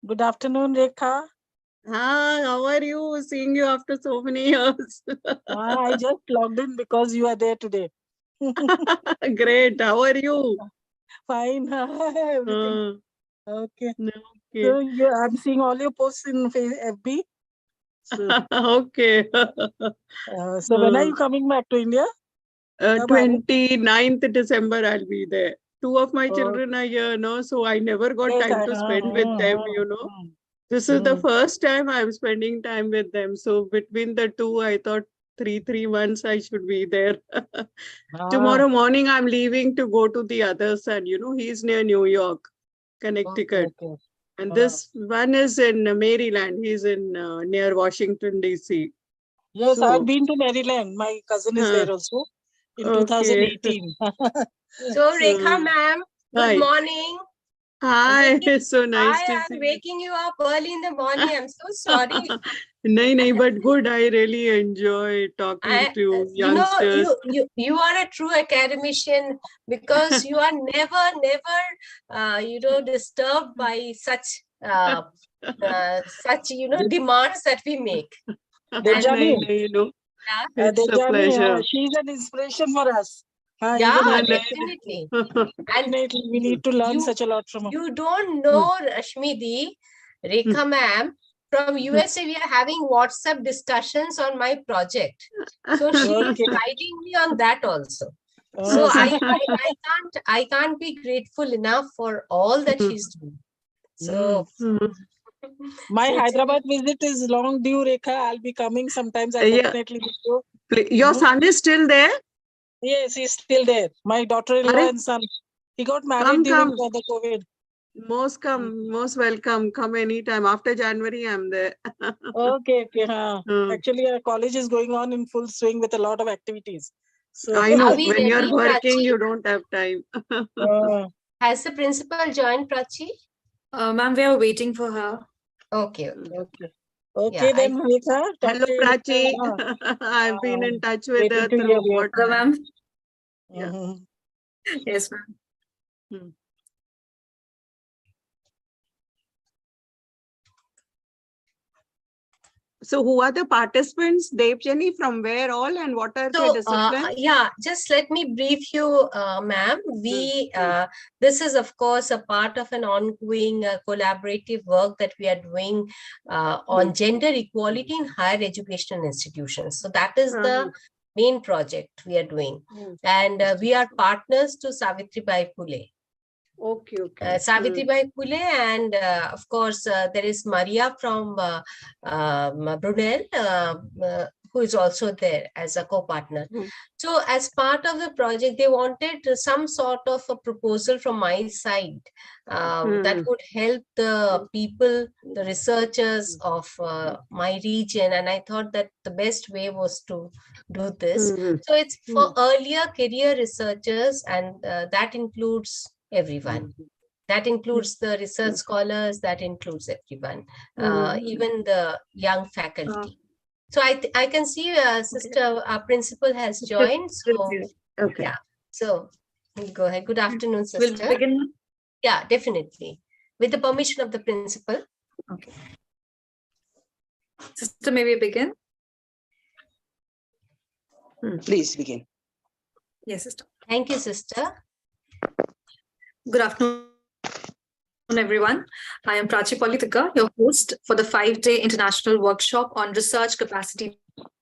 Good afternoon, Rekha. Hi, how are you? Seeing you after so many years. I just logged in because you are there today. Great. How are you? Fine. Everything. Okay. Okay. So I'm seeing all your posts in FB. So, okay. so when are you coming back to India? 29th December, I'll be there. Two of my children are here, no, so I never got Yes, time to spend with them, you know. This is the first time I'm spending time with them. So between the two, I thought three months I should be there. Tomorrow morning, I'm leaving to go to the other son. You know, he's near New York, Connecticut. Okay. And this one is in Maryland. He's in near Washington, D.C. Yes, So, I've been to Maryland. My cousin is there also in 2018. So, Rekha ma'am, good morning. Hi, it's so nice to see I'm waking you up early in the morning. I'm so sorry. No, but good. I really enjoy talking to youngsters. You are a true academician because you are never, disturbed by such, demands that we make. It's a pleasure. She's an inspiration for us. Definitely. Definitely, we need to learn such a lot from her. You don't know, Rashmi Rekha ma'am, from USA, we are having WhatsApp discussions on my project. So she is guiding me on that also. So I can't be grateful enough for all that she's doing. So my Hyderabad visit is long due, Rekha. I'll be coming sometimes. I'll definitely meet you. Your son is still there? Yes, he's still there. My daughter-in-law and son. He got married during the COVID. Most welcome. Come anytime. After January, I'm there. Okay. Actually, our college is going on in full swing with a lot of activities. So I know when you're working, you don't have time. Has the principal joined, Prachi? Ma'am, we are waiting for her. Okay. Then, Rekha. Hello, Prachi. I've been in touch with her through WhatsApp. Hello, ma'am. Yeah. Yes, ma'am. So who are the participants? Devjani, from where all and what are their disciplines? Just let me brief you, ma'am. This is of course a part of an ongoing collaborative work that we are doing on gender equality in higher educational institutions. So that is the main project we are doing. And we are partners to Savitri by Phule. Savitri by Phule, and of course there is Maria from Brunel, who is also there as a co-partner. So as part of the project, they wanted some sort of a proposal from my side that would help the people, the researchers of my region, and I thought that the best way was to do this. So it's for earlier career researchers, and that includes everyone. That includes the research scholars, that includes everyone, even the young faculty. So I can see sister, our principal has joined. So yeah, so go ahead. Good afternoon, sister. We'll begin. Yeah, definitely. With the permission of the principal. Okay. Sister, may we begin? Please begin. Yes, sister. Thank you, sister. Good afternoon. everyone. I am Prachi Politika, your host for the 5-day international workshop on research capacity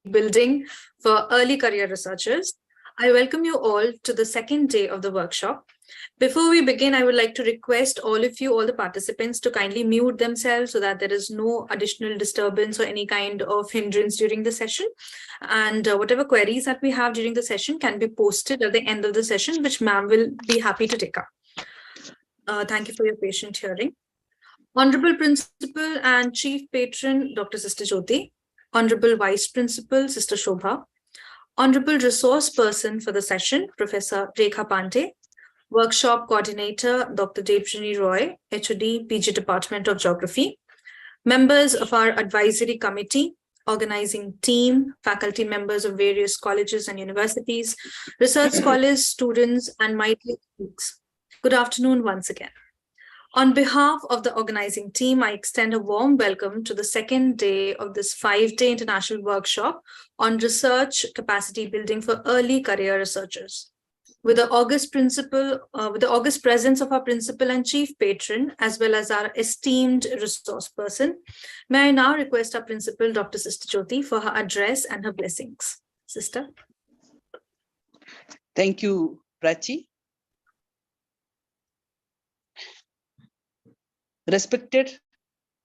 building for early career researchers. I welcome you all to the second day of the workshop. Before we begin, I would like to request all of you, all the participants, to kindly mute themselves so that there is no additional disturbance or any kind of hindrance during the session. And whatever queries that we have during the session can be posted at the end of the session, which ma'am will be happy to take up. Thank you for your patient hearing. Honorable Principal and Chief Patron, Dr. Sister Jyoti. Honorable Vice Principal, Sister Shobha. Honorable Resource Person for the session, Professor Rekha Pandey. Workshop Coordinator, Dr. Debjani Roy, HOD, PG Department of Geography. Members of our Advisory Committee, Organizing Team, faculty members of various colleges and universities, research scholars, students, and my dear colleagues. Good afternoon once again. On behalf of the organizing team, I extend a warm welcome to the second day of this 5-day international workshop on research capacity building for early career researchers. With the august presence of our principal and chief patron, as well as our esteemed resource person, may I now request our principal, Dr. Sister Jyoti, for her address and her blessings. Sister. Thank you, Prachi. Respected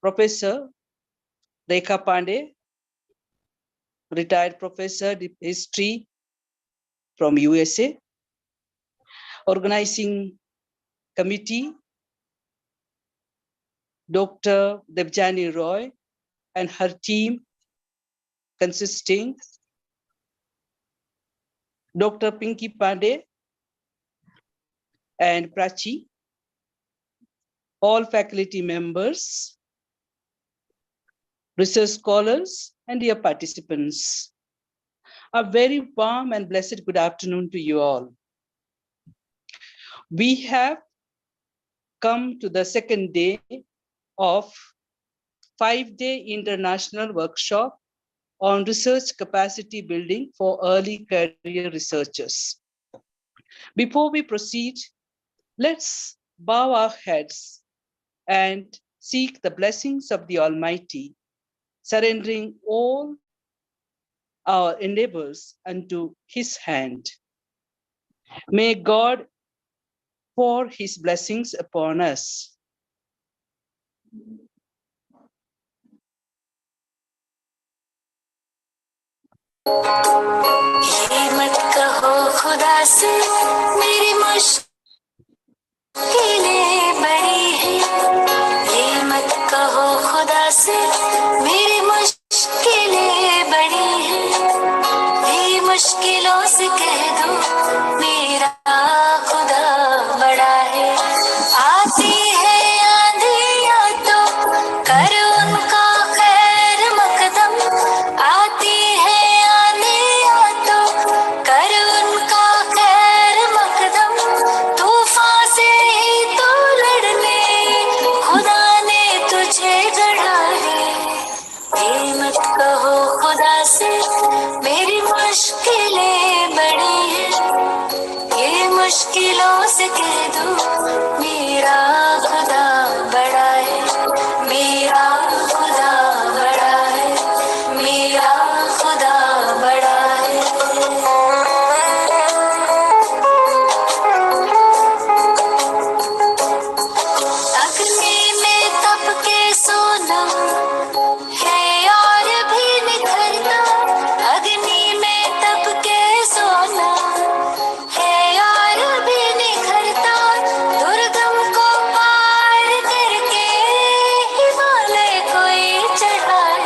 Professor Rekha Pandey, retired professor of history from USA, organizing committee, Dr. Debjani Roy and her team consisting Dr. Pinky Pandey and Prachi, all faculty members, research scholars, and dear participants. A very warm and blessed good afternoon to you all. We have come to the second day of 5-day international workshop on research capacity building for early career researchers. Before we proceed, let's bow our heads and seek the blessings of the Almighty, surrendering all our endeavors unto His hand. May God pour His blessings upon us. ये मत कहो खुदा से मेरी मुश्किलें बड़ी हैं, ये मत कहो खुदा से मेरी मुश्किलें बड़ी हैं, ये मुश्किलों से कह दो मेरा खुदा बड़ा है। आती है आंधियाँ तो कर उनका खैर मकदम, आती है आंधियाँ तो कर उनका खैर मकदम, तूफान से ही तो लड़ने खुदा ने तुझे गढ़ा है। ये मत कहो खुदा से मेरी मुश्किलें बड़ी हैं, ये मुश्किलों से कह दो मेरा खुदा बड़ा है, मेरा खुदा बड़ा है, मेरा खुदा बड़ा है। अग्नि में तप के सोना है और भी निखरता, अग्नि में तप के सोना है और भी निखरता, दुर्गम को पार करके हिमालय कोई चढ़ाए,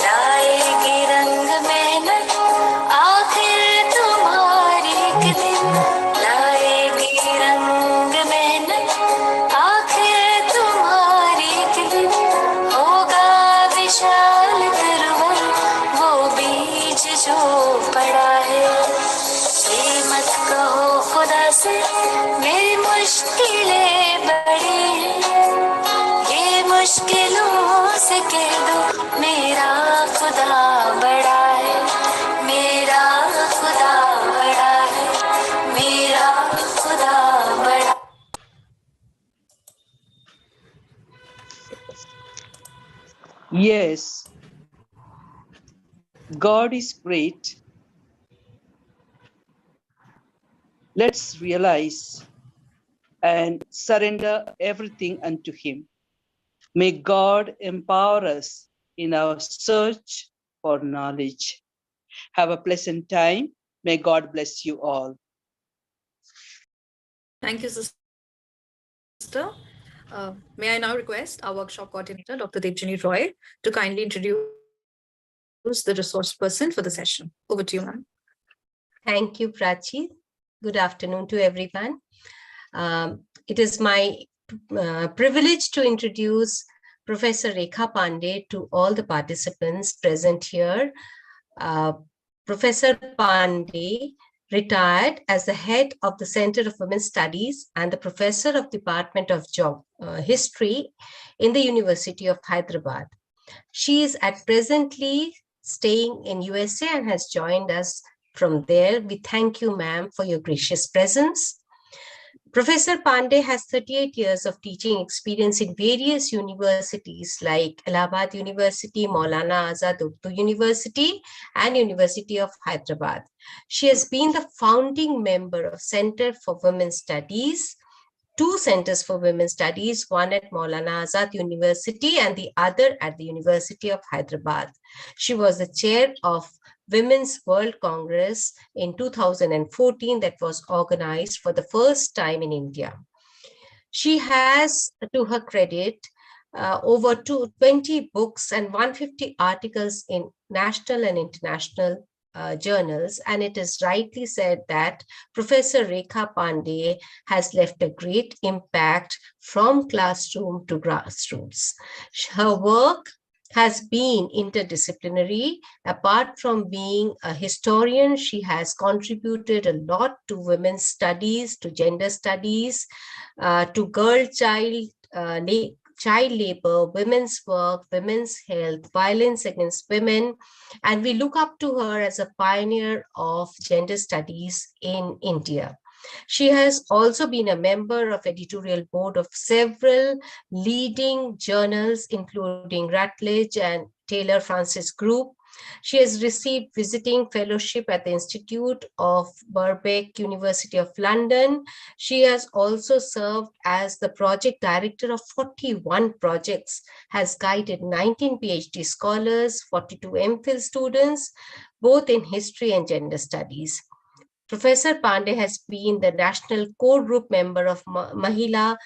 लाएगी रंग मेहनत आखिर तुम्हारी एक दिन, लाएगी रंग मेहनत आखिर तुम्हारी एक दिन, होगा विशाल तरवन वो बीज जो पड़ा है। ये मत कहो खुदा से मेरी मुश्किलें बड़ी हैं, ये मुश्किलों से कह दो मेरा खुदा बड़ा है, मेरा खुदा बड़ा है, मेरा खुदा बड़ा। Yes, God is great. Let's realize and surrender everything unto Him. May God empower us in our search for knowledge. Have a pleasant time. May God bless you all. Thank you, sister. May I now request our workshop coordinator, Dr. Debjani Roy, to kindly introduce the resource person for the session. Over to you, ma'am. Thank you, Prachi. Good afternoon to everyone. It is my privilege to introduce Professor Rekha Pandey to all the participants present here. Professor Pandey retired as the head of the Center of Women's Studies and the professor of Department of History in the University of Hyderabad. She is at presently staying in USA and has joined us from there. We thank you, ma'am, for your gracious presence. Professor Pandey has 38 years of teaching experience in various universities like Allahabad University, Maulana Azad Urdu University, and University of Hyderabad. She has been the founding member of Center for Women's Studies, 2 centers for women's studies, one at Maulana Azad University and the other at the University of Hyderabad. She was the chair of Women's World Congress in 2014 that was organized for the first time in India. She has, to her credit, over 20 books and 150 articles in national and international journals, and it is rightly said that Professor Rekha Pandey has left a great impact from classroom to grassroots. Her work has been interdisciplinary. Apart from being a historian, she has contributed a lot to women's studies, to gender studies, to girl-child child labor, women's work, women's health, violence against women, and we look up to her as a pioneer of gender studies in India. She has also been a member of editorial board of several leading journals, including Routledge and Taylor Francis Group. She has received visiting fellowship at the Institute of Birkbeck, University of London. She has also served as the project director of 41 projects, has guided 19 PhD scholars, 42 MPhil students, both in history and gender studies. Professor Pandey has been the national core group member of Mahila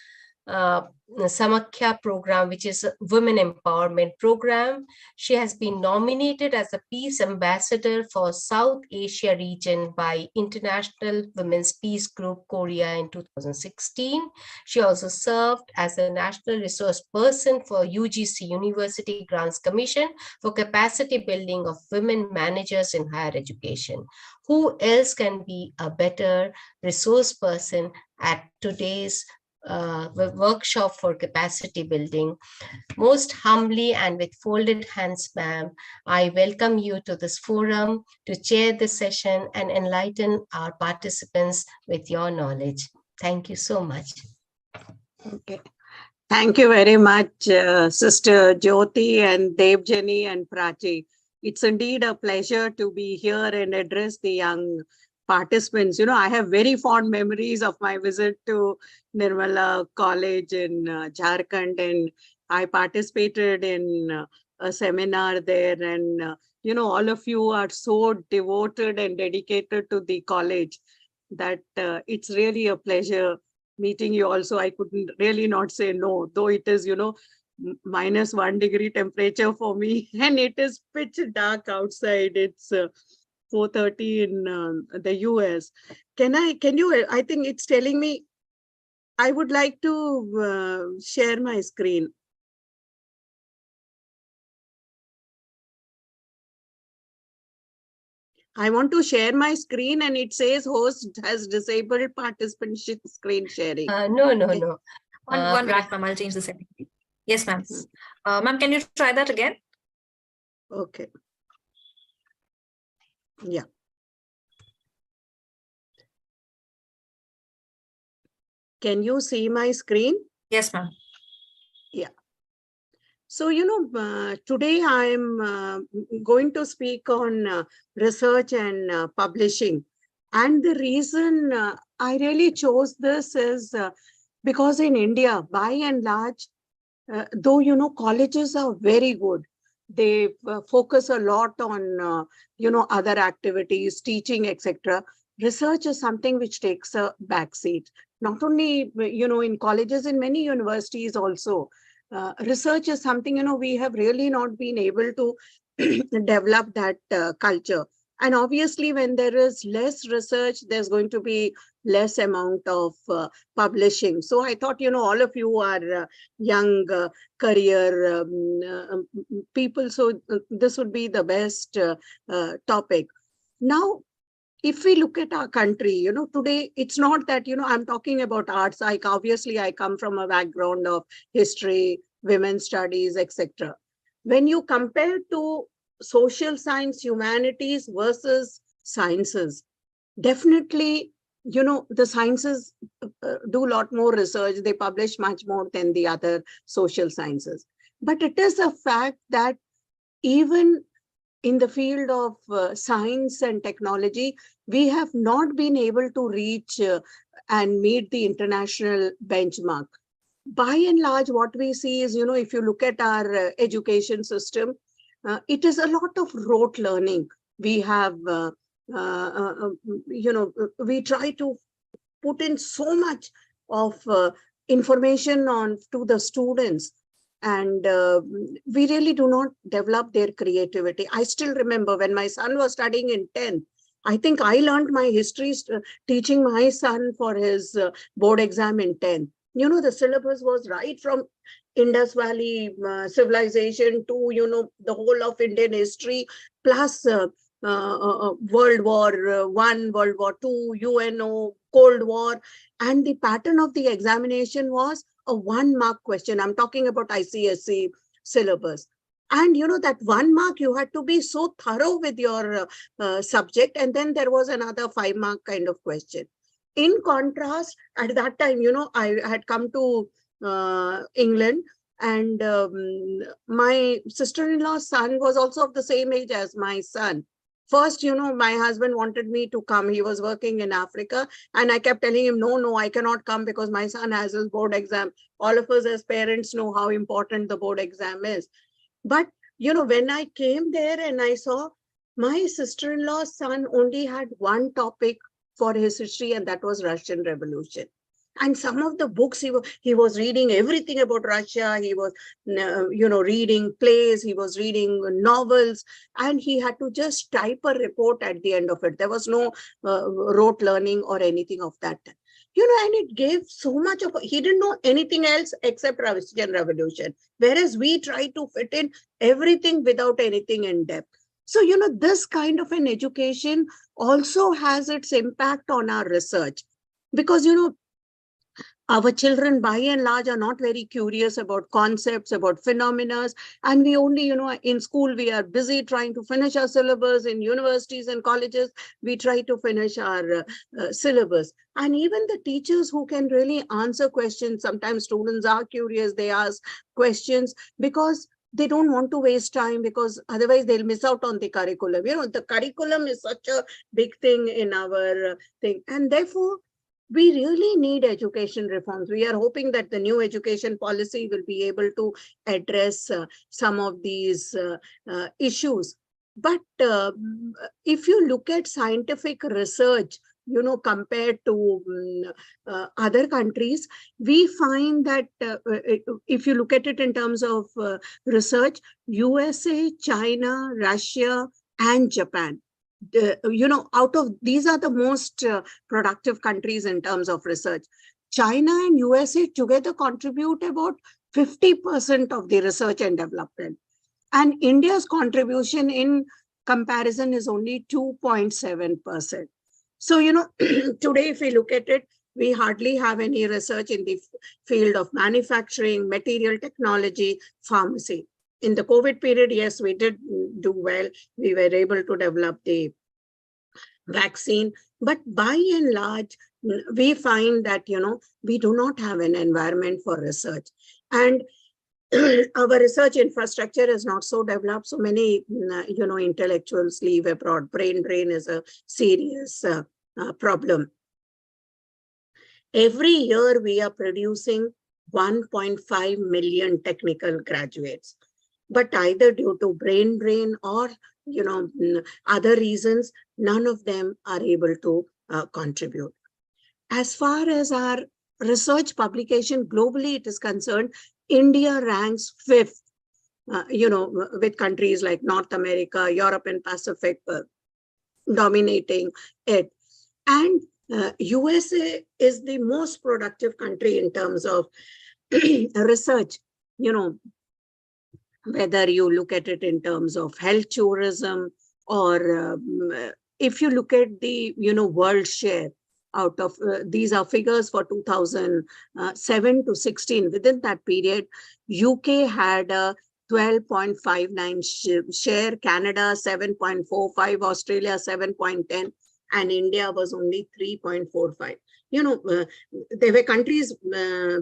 Samakhya program, which is a women empowerment program. She has been nominated as a peace ambassador for South Asia region by International Women's Peace Group Korea in 2016. She also served as a national resource person for UGC University Grants Commission for capacity building of women managers in higher education. Who else can be a better resource person at today's workshop for capacity building? Most humbly and with folded hands, ma'am, I welcome you to this forum to chair this session and enlighten our participants with your knowledge. Thank you so much. Okay. Thank you very much, Sister Jyoti and Debjani and Prachi. It's indeed a pleasure to be here and address the young participants. You know, I have very fond memories of my visit to Nirmala College in Jharkhand, and I participated in a seminar there. And, you know, all of you are so devoted and dedicated to the college that it's really a pleasure meeting you also. I couldn't really not say no, though it is, you know, -1 degree temperature for me, and it is pitch dark outside. It's 4:30 in the US. Can you, I think it's telling me, I would like to share my screen. I want to share my screen and it says host has disabled participant screen sharing. No. One minute, ma'am, I'll change the setting. Yes, ma'am. Ma'am, can you try that again? Okay. Yeah. Can you see my screen? Yes, ma'am. Yeah. So, today I'm going to speak on research and publishing. And the reason I really chose this is because in India, by and large, though, colleges are very good, they focus a lot on, other activities, teaching, etc. Research is something which takes a backseat. Not only, in colleges, in many universities also. Research is something, we have really not been able to develop that culture. And obviously, when there is less research, there's going to be less amount of publishing. So I thought, all of you are young career people. So this would be the best topic. Now, if we look at our country, today, it's not that, I'm talking about arts. Obviously, I come from a background of history, women's studies, etc. When you compare to social science, humanities versus sciences, definitely, the sciences do a lot more research. They publish much more than the other social sciences. But it is a fact that even in the field of science and technology, we have not been able to reach and meet the international benchmark. By and large, what we see is, if you look at our education system, it is a lot of rote learning. We have, we try to put in so much of information on to the students, and we really do not develop their creativity. I still remember when my son was studying in 10th, I think I learned my history teaching my son for his board exam in 10th. The syllabus was right from Indus Valley civilization to, the whole of Indian history, plus World War I, World War II, UNO, Cold War. And the pattern of the examination was a 1-mark question. I'm talking about ICSE syllabus. And, that 1 mark, you had to be so thorough with your subject. And then there was another 5-mark kind of question. In contrast, at that time, I had come to England, and my sister-in-law's son was also of the same age as my son. First, my husband wanted me to come. He was working in Africa, and I kept telling him, no, I cannot come because my son has his board exam. All of us as parents know how important the board exam is. But, when I came there and I saw my sister-in-law's son only had one topic for his history, and that was Russian Revolution. And some of the books he was reading everything about Russia. He was, reading plays. He was reading novels, and he had to just type a report at the end of it. There was no rote learning or anything of that. And it gave so much of, he didn't know anything else except Russian Revolution. Whereas we try to fit in everything without anything in depth. So, this kind of an education also has its impact on our research, because, our children by and large are not very curious about concepts, about phenomena. And we only, in school, we are busy trying to finish our syllabus. In universities and colleges, we try to finish our syllabus. And even the teachers who can really answer questions, sometimes students are curious, they ask questions because they don't want to waste time, because otherwise they'll miss out on the curriculum. The curriculum is such a big thing in our thing. And therefore, we really need education reforms. We are hoping that the new education policy will be able to address some of these issues. But if you look at scientific research, compared to other countries, we find that if you look at it in terms of research, USA, China, Russia, and Japan, out of these are the most productive countries in terms of research. China and USA together contribute about 50% of the research and development. And India's contribution in comparison is only 2.7%. So, today, if we look at it, we hardly have any research in the field of manufacturing, material technology, pharmacy. In the COVID period, yes, we did do well. We were able to develop the vaccine. But by and large, we find that, we do not have an environment for research. And our research infrastructure is not so developed. So many, intellectuals leave abroad. Brain drain is a serious problem. Every year we are producing 1.5 million technical graduates, but either due to brain drain or other reasons, none of them are able to contribute. As far as our research publication globally it is concerned, India ranks 5th, with countries like North America, Europe and Pacific dominating it. And USA is the most productive country in terms of research, whether you look at it in terms of health tourism or if you look at the, world share out of, these are figures for 2007 to 16. Within that period, UK had a 12.59 share, Canada 7.45, Australia 7.10, and India was only 3.45. There were countries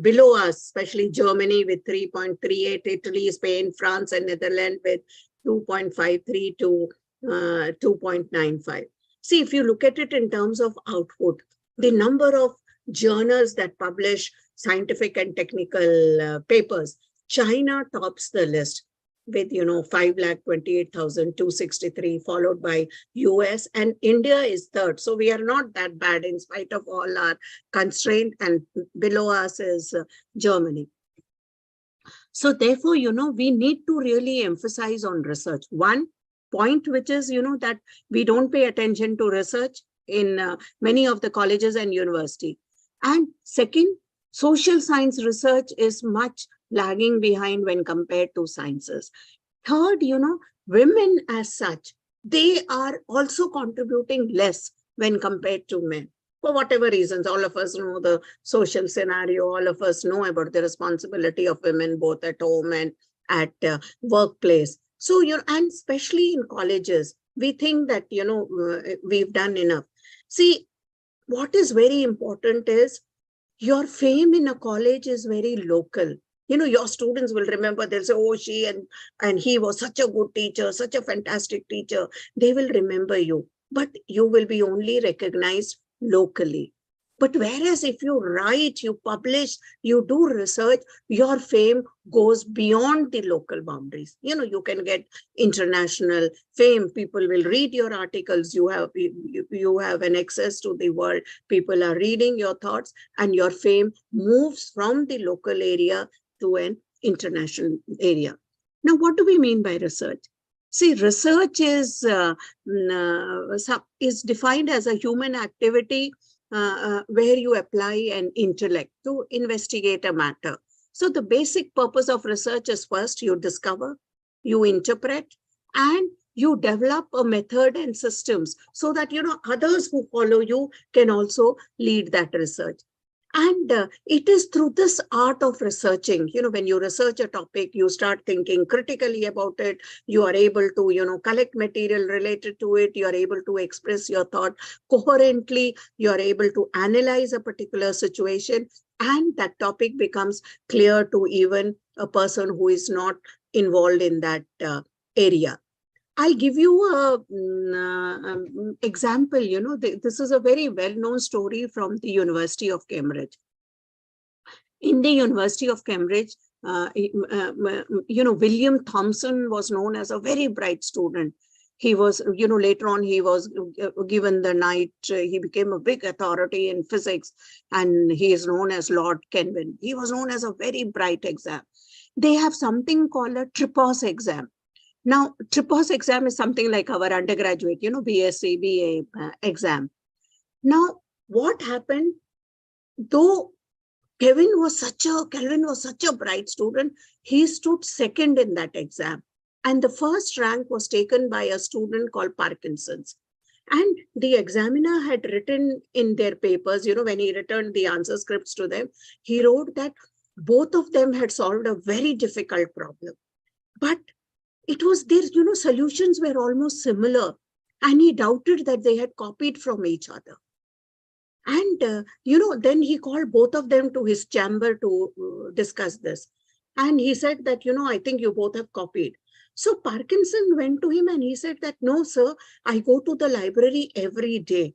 below us, especially Germany with 3.38, Italy, Spain, France, and Netherlands with 2.53 to 2.95. See, if you look at it in terms of output, the number of journals that publish scientific and technical papers, China tops the list with 5,28,263, followed by US, and India is third. So we are not that bad in spite of all our constraint, and below us is Germany. So therefore, we need to really emphasize on research. One point which is, that we don't pay attention to research in many of the colleges and university. And second, social science research is much lagging behind when compared to sciences. Third, women as such, they are also contributing less when compared to men. For whatever reasons, all of us know the social scenario, all of us know about the responsibility of women both at home and at workplace. So, and especially in colleges, we think that, we've done enough. See, what is very important is your fame in a college is very local. Your students will remember, they'll say, oh, she and he was such a good teacher, such a fantastic teacher. They will remember you, but you will be only recognized locally. But whereas if you write, you publish, you do research, your fame goes beyond the local boundaries. You can get international fame. People will read your articles. You have an access to the world. People are reading your thoughts, and your fame moves from the local area to an international area. Now, what do we mean by research? See, research is defined as a human activity where you apply an intellect to investigate a matter. So the basic purpose of research is first you discover, you interpret, and you develop a method and systems so that, others who follow you can also lead that research. And it is through this art of researching, when you research a topic, you start thinking critically about it. You are able to, collect material related to it. You are able to express your thought coherently. You are able to analyze a particular situation, and that topic becomes clear to even a person who is not involved in that area. I'll give you an example. This is a very well-known story from the University of Cambridge. In the University of Cambridge, William Thomson was known as a very bright student. He was, later on, he was given the Knight. He became a big authority in physics, and he is known as Lord Kelvin. He was known as a very bright exam. They have something called a Tripos exam. Now, Tripos exam is something like our undergraduate, BSc, BA exam. Now, what happened? Though Kelvin was such a bright student, he stood second in that exam. And the first rank was taken by a student called Parkinson's. And the examiner had written in their papers, when he returned the answer scripts to them, he wrote that both of them had solved a very difficult problem. But it was their, solutions were almost similar. And he doubted that they had copied from each other. And, then he called both of them to his chamber to discuss this. And he said that, I think you both have copied. So Parkinson went to him and he said that, no, sir, I go to the library every day.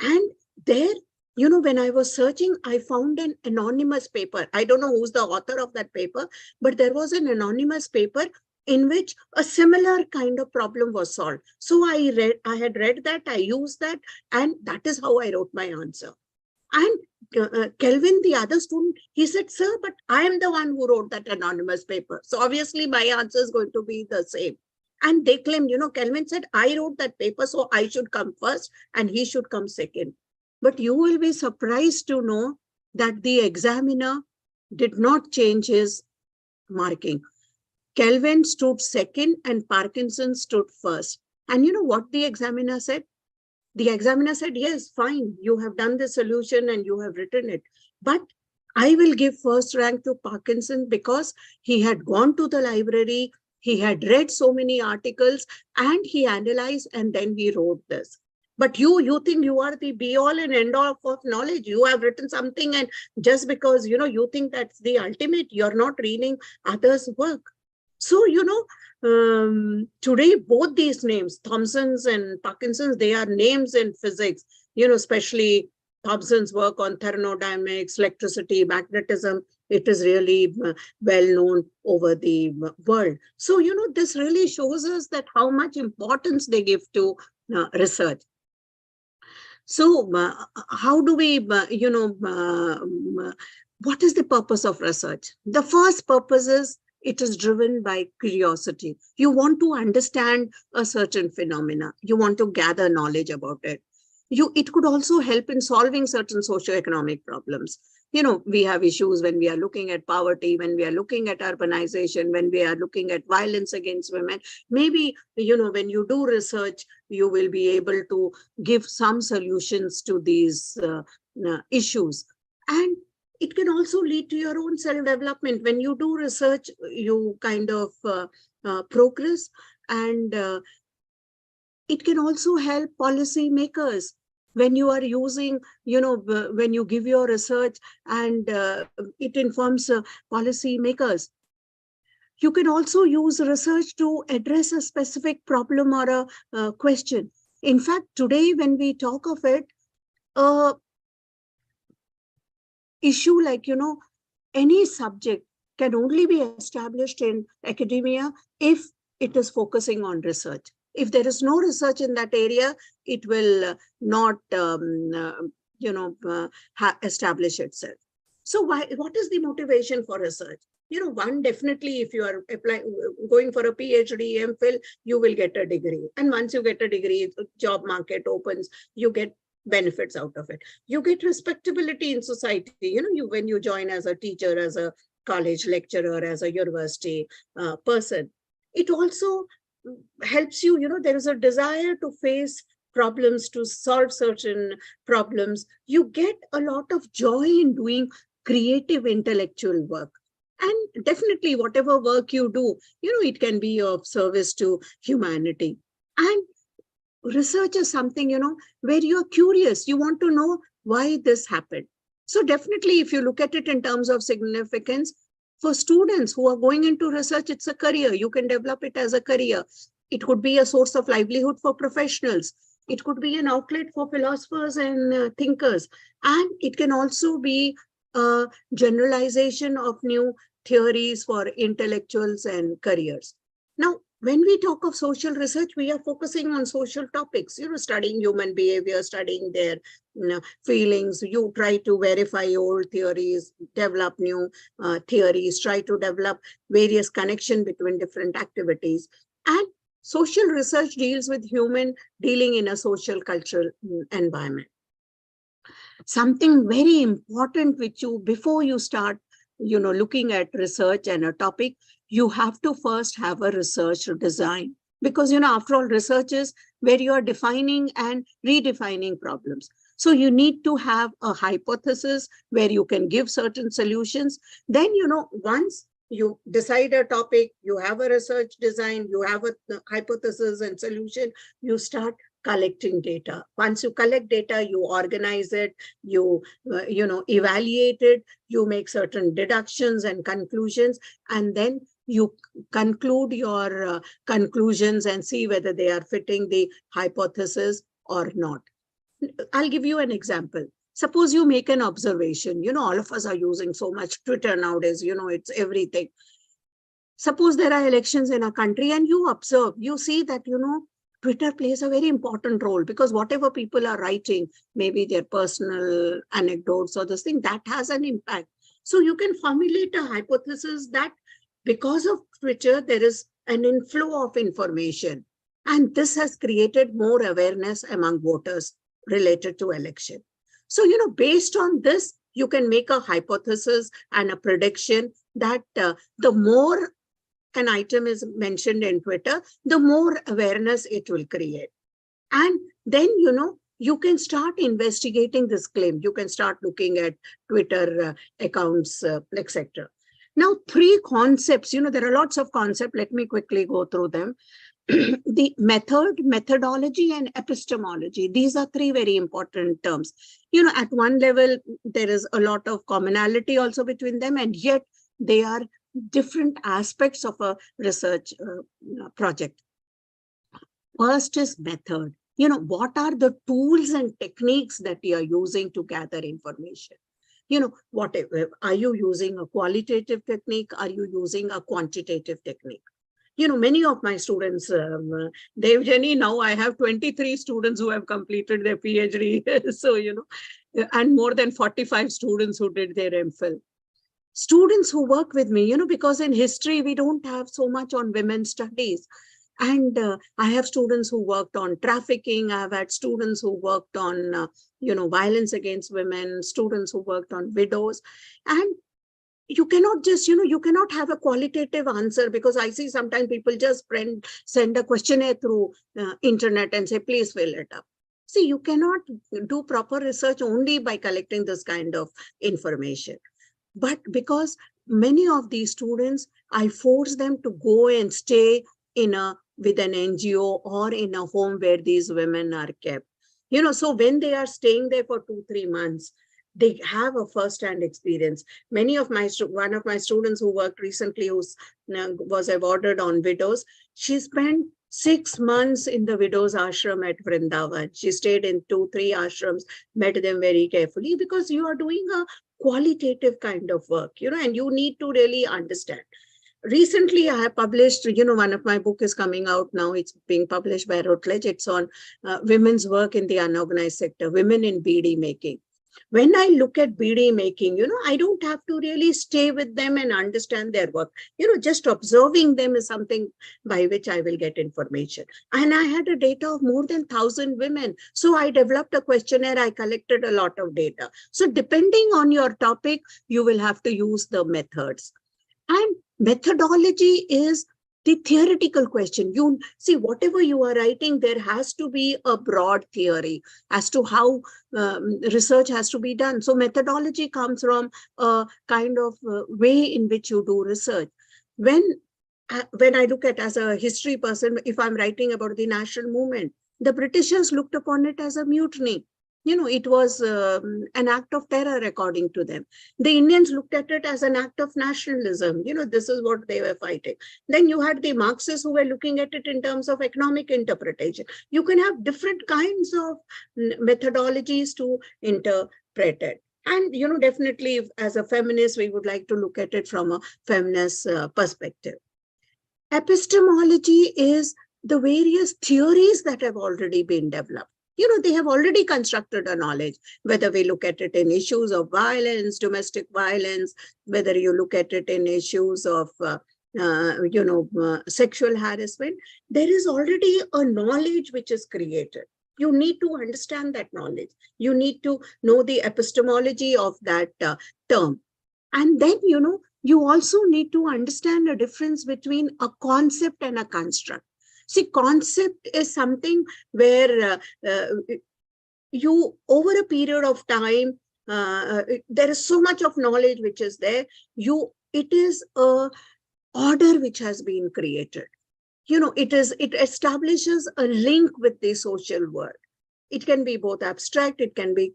And there, when I was searching, I found an anonymous paper. I don't know who's the author of that paper, but there was an anonymous paper in which a similar kind of problem was solved. So I had read that, I used that, and that is how I wrote my answer. And Kelvin, the other student, he said, sir, but I am the one who wrote that anonymous paper. So obviously my answer is going to be the same. And they claimed, Kelvin said, I wrote that paper, so I should come first and he should come second. But you will be surprised to know that the examiner did not change his marking. Kelvin stood second and Parkinson stood first. And you know what the examiner said? The examiner said, yes, fine, you have done the solution and you have written it. But I will give first rank to Parkinson because he had gone to the library, he had read so many articles, and he analyzed, and then he wrote this. But you think you are the be all and end all of knowledge. You have written something, and just because, you think that's the ultimate, you're not reading others' work. So, today, both these names, Thomson's and Parkinson's, they are names in physics, especially Thomson's work on thermodynamics, electricity, magnetism. It is really well known over the world. So, this really shows us that how much importance they give to research. So, how do we, what is the purpose of research? The first purpose is it is driven by curiosity. You want to understand a certain phenomena. You want to gather knowledge about it. It could also help in solving certain socioeconomic problems. We have issues when we are looking at poverty, when we are looking at urbanization, when we are looking at violence against women. Maybe, when you do research, you will be able to give some solutions to these issues. And it can also lead to your own self-development. When you do research, you kind of progress, and it can also help policymakers. When you are using, when you give your research and it informs policymakers. You can also use research to address a specific problem or a question. In fact, today when we talk of it, issue like, any subject can only be established in academia if it is focusing on research. If there is no research in that area, it will not, establish itself. So what is the motivation for research? One, definitely, if you are going for a PhD, MPhil, you will get a degree. And once you get a degree, job market opens, you get benefits out of it. You get respectability in society. When you join as a teacher, as a college lecturer, as a university person, it also helps you, there is a desire to face problems, to solve certain problems. You get a lot of joy in doing creative intellectual work. And definitely whatever work you do, it can be of service to humanity. And research is something, where you're curious, you want to know why this happened. So definitely, if you look at it in terms of significance, for students who are going into research, it's a career. You can develop it as a career. It could be a source of livelihood for professionals. It could be an outlet for philosophers and thinkers. And it can also be a generalization of new theories for intellectuals and careers. Now, when we talk of social research, we are focusing on social topics, studying human behavior, studying their feelings. You try to verify old theories, develop new theories, try to develop various connections between different activities. And social research deals with human dealing in a social cultural environment. Something very important which before you start, looking at research and a topic, you have to first have a research design. Because, after all, research is where you are defining and redefining problems. So you need to have a hypothesis where you can give certain solutions. Then, once you decide a topic, you have a research design, you have a hypothesis and solution, you start collecting data. Once you collect data, you organize it, you evaluate it, you make certain deductions and conclusions, and then you conclude your conclusions and see whether they are fitting the hypothesis or not. I'll give you an example. Suppose you make an observation. All of us are using so much Twitter nowadays, it's everything. Suppose there are elections in a country and you observe, you see that, Twitter plays a very important role, because whatever people are writing, maybe their personal anecdotes or this thing, that has an impact. So you can formulate a hypothesis that because of Twitter, there is an inflow of information. And this has created more awareness among voters related to election. So, based on this, you can make a hypothesis and a prediction that the more an item is mentioned in Twitter, the more awareness it will create. And then, you can start investigating this claim. You can start looking at Twitter accounts, etc. Now, 3 concepts, there are lots of concepts. Let me quickly go through them. The method, methodology, and epistemology. These are 3 very important terms. At one level, there is a lot of commonality also between them, and yet they are different aspects of a research project. First is method. What are the tools and techniques that you are using to gather information? Whatever, are you using a qualitative technique? Are you using a quantitative technique? Many of my students, Devjani, now I have 23 students who have completed their PhD. So, and more than 45 students who did their MPhil. Students who work with me, because in history, we don't have so much on women's studies. And I have students who worked on trafficking. I've had students who worked on, violence against women, students who worked on widows. And you cannot just, you cannot have a qualitative answer, because I see sometimes people just send a questionnaire through internet and say, please fill it up. See, you cannot do proper research only by collecting this kind of information. But because many of these students, I force them to go and stay with an NGO or in a home where these women are kept. So when they are staying there for 2-3 months, they have a first-hand experience. One of my students who worked recently, who was awarded on widows, she spent 6 months in the widows ashram at Vrindavan. She stayed in 2-3 ashrams, met them very carefully, because you are doing a qualitative kind of work, and you need to really understand. Recently, I have published, one of my book is coming out now. It's being published by Routledge. It's on women's work in the unorganized sector, women in beadi making. When I look at beadi making, I don't have to really stay with them and understand their work. Just observing them is something by which I will get information. And I had a data of more than 1,000 women. So I developed a questionnaire. I collected a lot of data. So depending on your topic, you will have to use the methods. And methodology is the theoretical question. You see, whatever you are writing, there has to be a broad theory as to how research has to be done. So methodology comes from a kind of way in which you do research. When I look at, as a history person, if I'm writing about the national movement, the Britishers looked upon it as a mutiny. It was an act of terror, according to them. The Indians looked at it as an act of nationalism. This is what they were fighting. Then you had the Marxists who were looking at it in terms of economic interpretation. You can have different kinds of methodologies to interpret it. And, definitely as a feminist, we would like to look at it from a feminist perspective. Epistemology is the various theories that have already been developed. They have already constructed a knowledge, whether we look at it in issues of violence, domestic violence, whether you look at it in issues of, sexual harassment, there is already a knowledge which is created. You need to understand that knowledge. You need to know the epistemology of that term. And then, you also need to understand the difference between a concept and a construct. See, concept is something where you, over a period of time, there is so much of knowledge which is there. It is a order which has been created. it establishes a link with the social world. It can be both abstract, it can be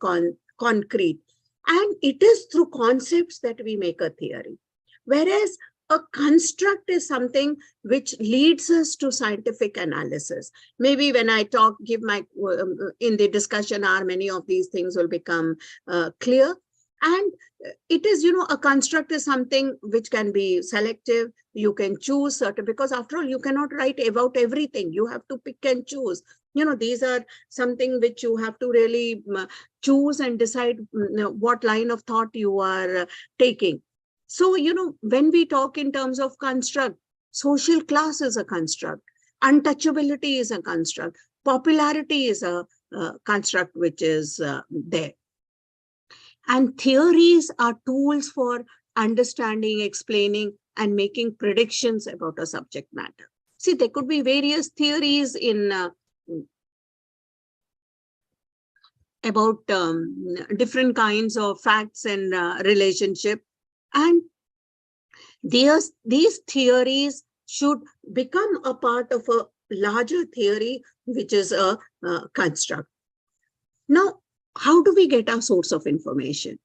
concrete. And it is through concepts that we make a theory. Whereas a construct is something which leads us to scientific analysis. Maybe when I give my, in the discussion hour, many of these things will become clear. And it is, a construct is something which can be selective. You can choose certain, because after all, you cannot write about everything. You have to pick and choose. These are something which you have to really choose and decide what line of thought you are taking. So, when we talk in terms of construct, social class is a construct, untouchability is a construct, popularity is a construct which is there. And theories are tools for understanding, explaining, and making predictions about a subject matter. See, there could be various theories in about different kinds of facts and relationship. And these theories should become a part of a larger theory, which is a construct. Now, how do we get our source of information?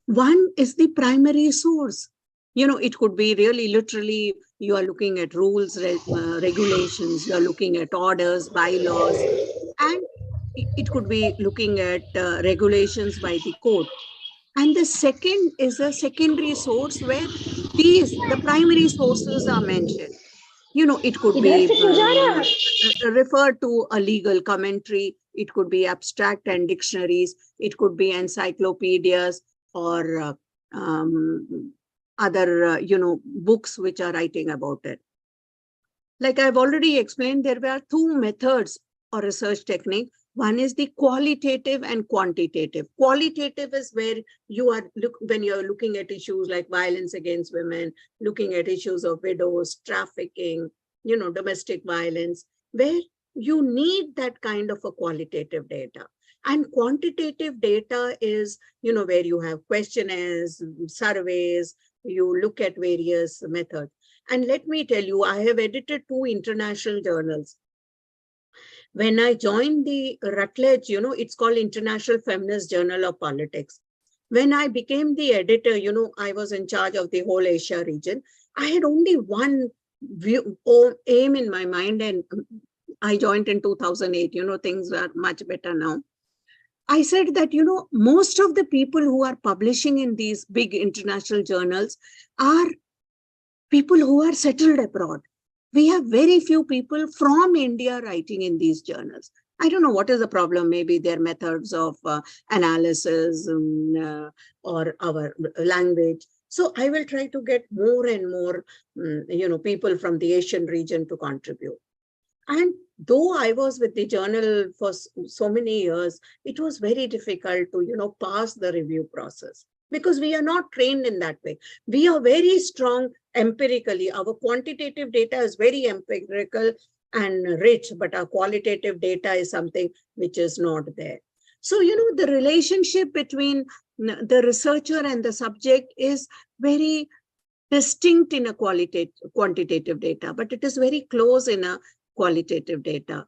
One is the primary source. It could be really literally, you are looking at rules, regulations, you are looking at orders, bylaws, and it could be looking at regulations by the court. And the second is a secondary source where the primary sources are mentioned. It could be referred to a legal commentary. It could be abstract and dictionaries. It could be encyclopedias or other, books which are writing about it. Like I've already explained, there were two methods or research technique. One is the qualitative and quantitative. Qualitative is where you are, when you're looking at issues like violence against women, looking at issues of widows, trafficking, domestic violence, where you need that kind of a qualitative data. And quantitative data is, where you have questionnaires, surveys, you look at various methods. And let me tell you, I have edited 2 international journals. When I joined the Routledge, it's called International Feminist Journal of Politics. When I became the editor, I was in charge of the whole Asia region. I had only one aim in my mind, and I joined in 2008. Things are much better now. I said that, most of the people who are publishing in these big international journals are people who are settled abroad. We have very few people from India writing in these journals. I don't know what is the problem. Maybe their methods of analysis or our language. So I will try to get more and more, people from the Asian region to contribute. And though I was with the journal for so many years, it was very difficult to, pass the review process, because we are not trained in that way. We are very strong empirically. Our quantitative data is very empirical and rich, but our qualitative data is something which is not there. So, the relationship between the researcher and the subject is very distinct in a quantitative data, but it is very close in a qualitative data.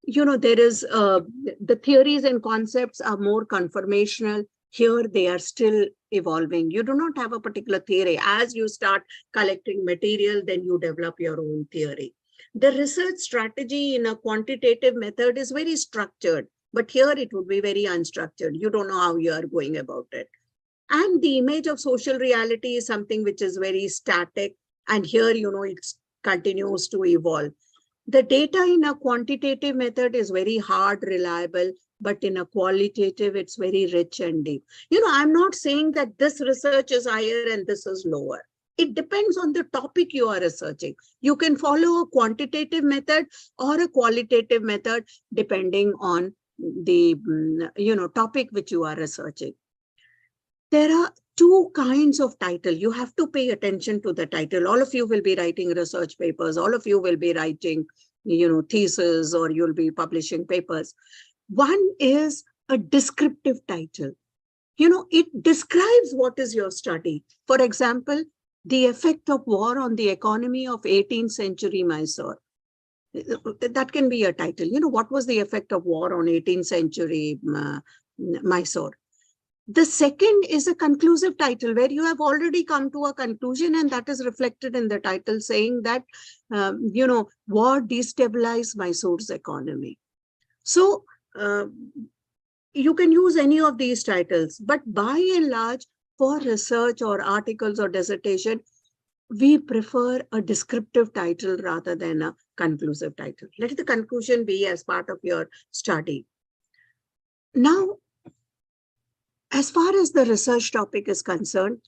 There is the theories and concepts are more conformational. Here they are still evolving. You do not have a particular theory. As you start collecting material, then you develop your own theory. The research strategy in a quantitative method is very structured, but here it would be very unstructured. You don't know how you are going about it. And the image of social reality is something which is very static. And here, it continues to evolve. The data in a quantitative method is very hard, reliable, but in a qualitative, it's very rich and deep. I'm not saying that this research is higher and this is lower. It depends on the topic you are researching. You can follow a quantitative method or a qualitative method, depending on the, topic which you are researching. There are 2 kinds of title. You have to pay attention to the title. All of you will be writing research papers. All of you will be writing, thesis, or you'll be publishing papers. One is a descriptive title. It describes what is your study. For example, the effect of war on the economy of 18th century Mysore. That can be a title. What was the effect of war on 18th century Mysore? The second is a conclusive title where you have already come to a conclusion, and that is reflected in the title saying that, war destabilized Mysore's economy. So you can use any of these titles, but by and large, for research or articles or dissertation, we prefer a descriptive title rather than a conclusive title. Let the conclusion be as part of your study. Now, as far as the research topic is concerned,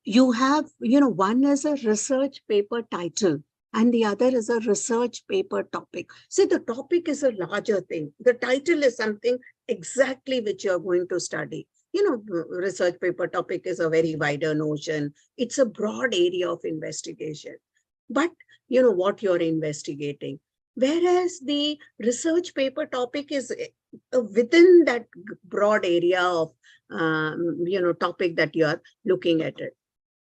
you have, one is a research paper title and the other is a research paper topic. See, the topic is a larger thing. The title is something exactly which you're going to study. Research paper topic is a very wider notion. It's a broad area of investigation. But what you're investigating. Whereas the research paper topic is within that broad area of, topic that you're looking at it.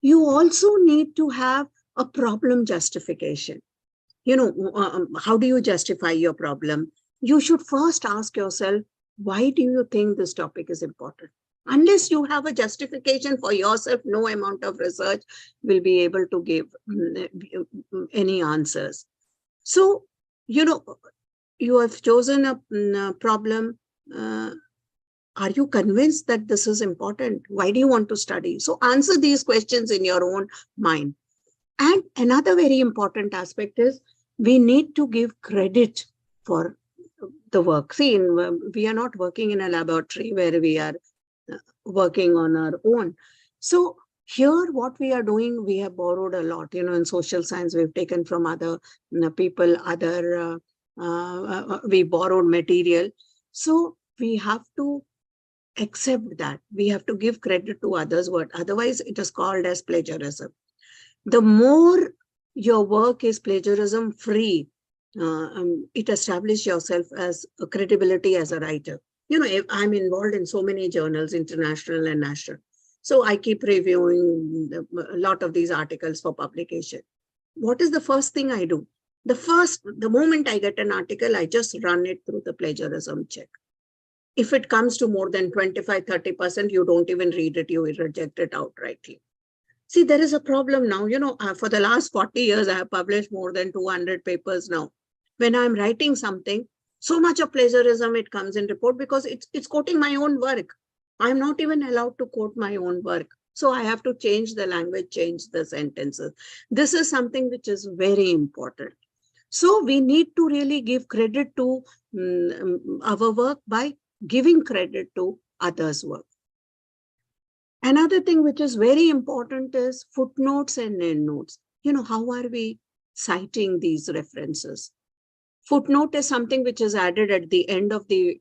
You also need to have a problem justification. How do you justify your problem? You should first ask yourself, why do you think this topic is important? Unless you have a justification for yourself, no amount of research will be able to give any answers. So, you have chosen a problem. Are you convinced that this is important? Why do you want to study? So answer these questions in your own mind. And another very important aspect is we need to give credit for the work. See, we are not working in a laboratory where we are working on our own. So here what we are doing, we have borrowed a lot, in social science, we've taken from other people, we borrowed material. So we have to accept that. We have to give credit to others' work. Otherwise, it is called as plagiarism. The more your work is plagiarism free, it establishes yourself as a credibility as a writer. I'm involved in so many journals, international and national. So I keep reviewing a lot of these articles for publication. What is the first thing I do? The moment I get an article, I just run it through the plagiarism check. If it comes to more than 25-30%, you don't even read it, you will reject it outrightly. See, there is a problem now. For the last 40 years, I have published more than 200 papers now. When I'm writing something, so much of plagiarism, it comes in report because it's quoting my own work. I'm not even allowed to quote my own work. So I have to change the language, change the sentences. This is something which is very important. So we need to really give credit to our work by giving credit to others' work. Another thing which is very important is footnotes and endnotes. How are we citing these references? Footnote is something which is added at the end of the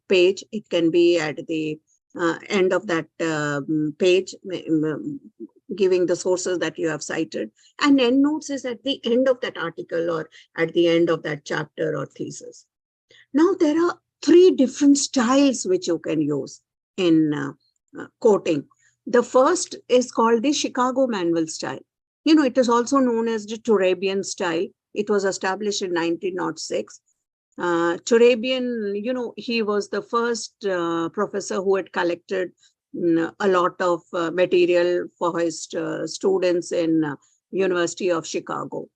page. It can be at the end of that page, giving the sources that you have cited. And endnotes is at the end of that article or at the end of that chapter or thesis. Now, there are 3 different styles which you can use in quoting. The first is called the Chicago Manual style. It is also known as the Turabian style. It was established in 1906. Turabian, he was the first professor who had collected a lot of material for his students in University of Chicago.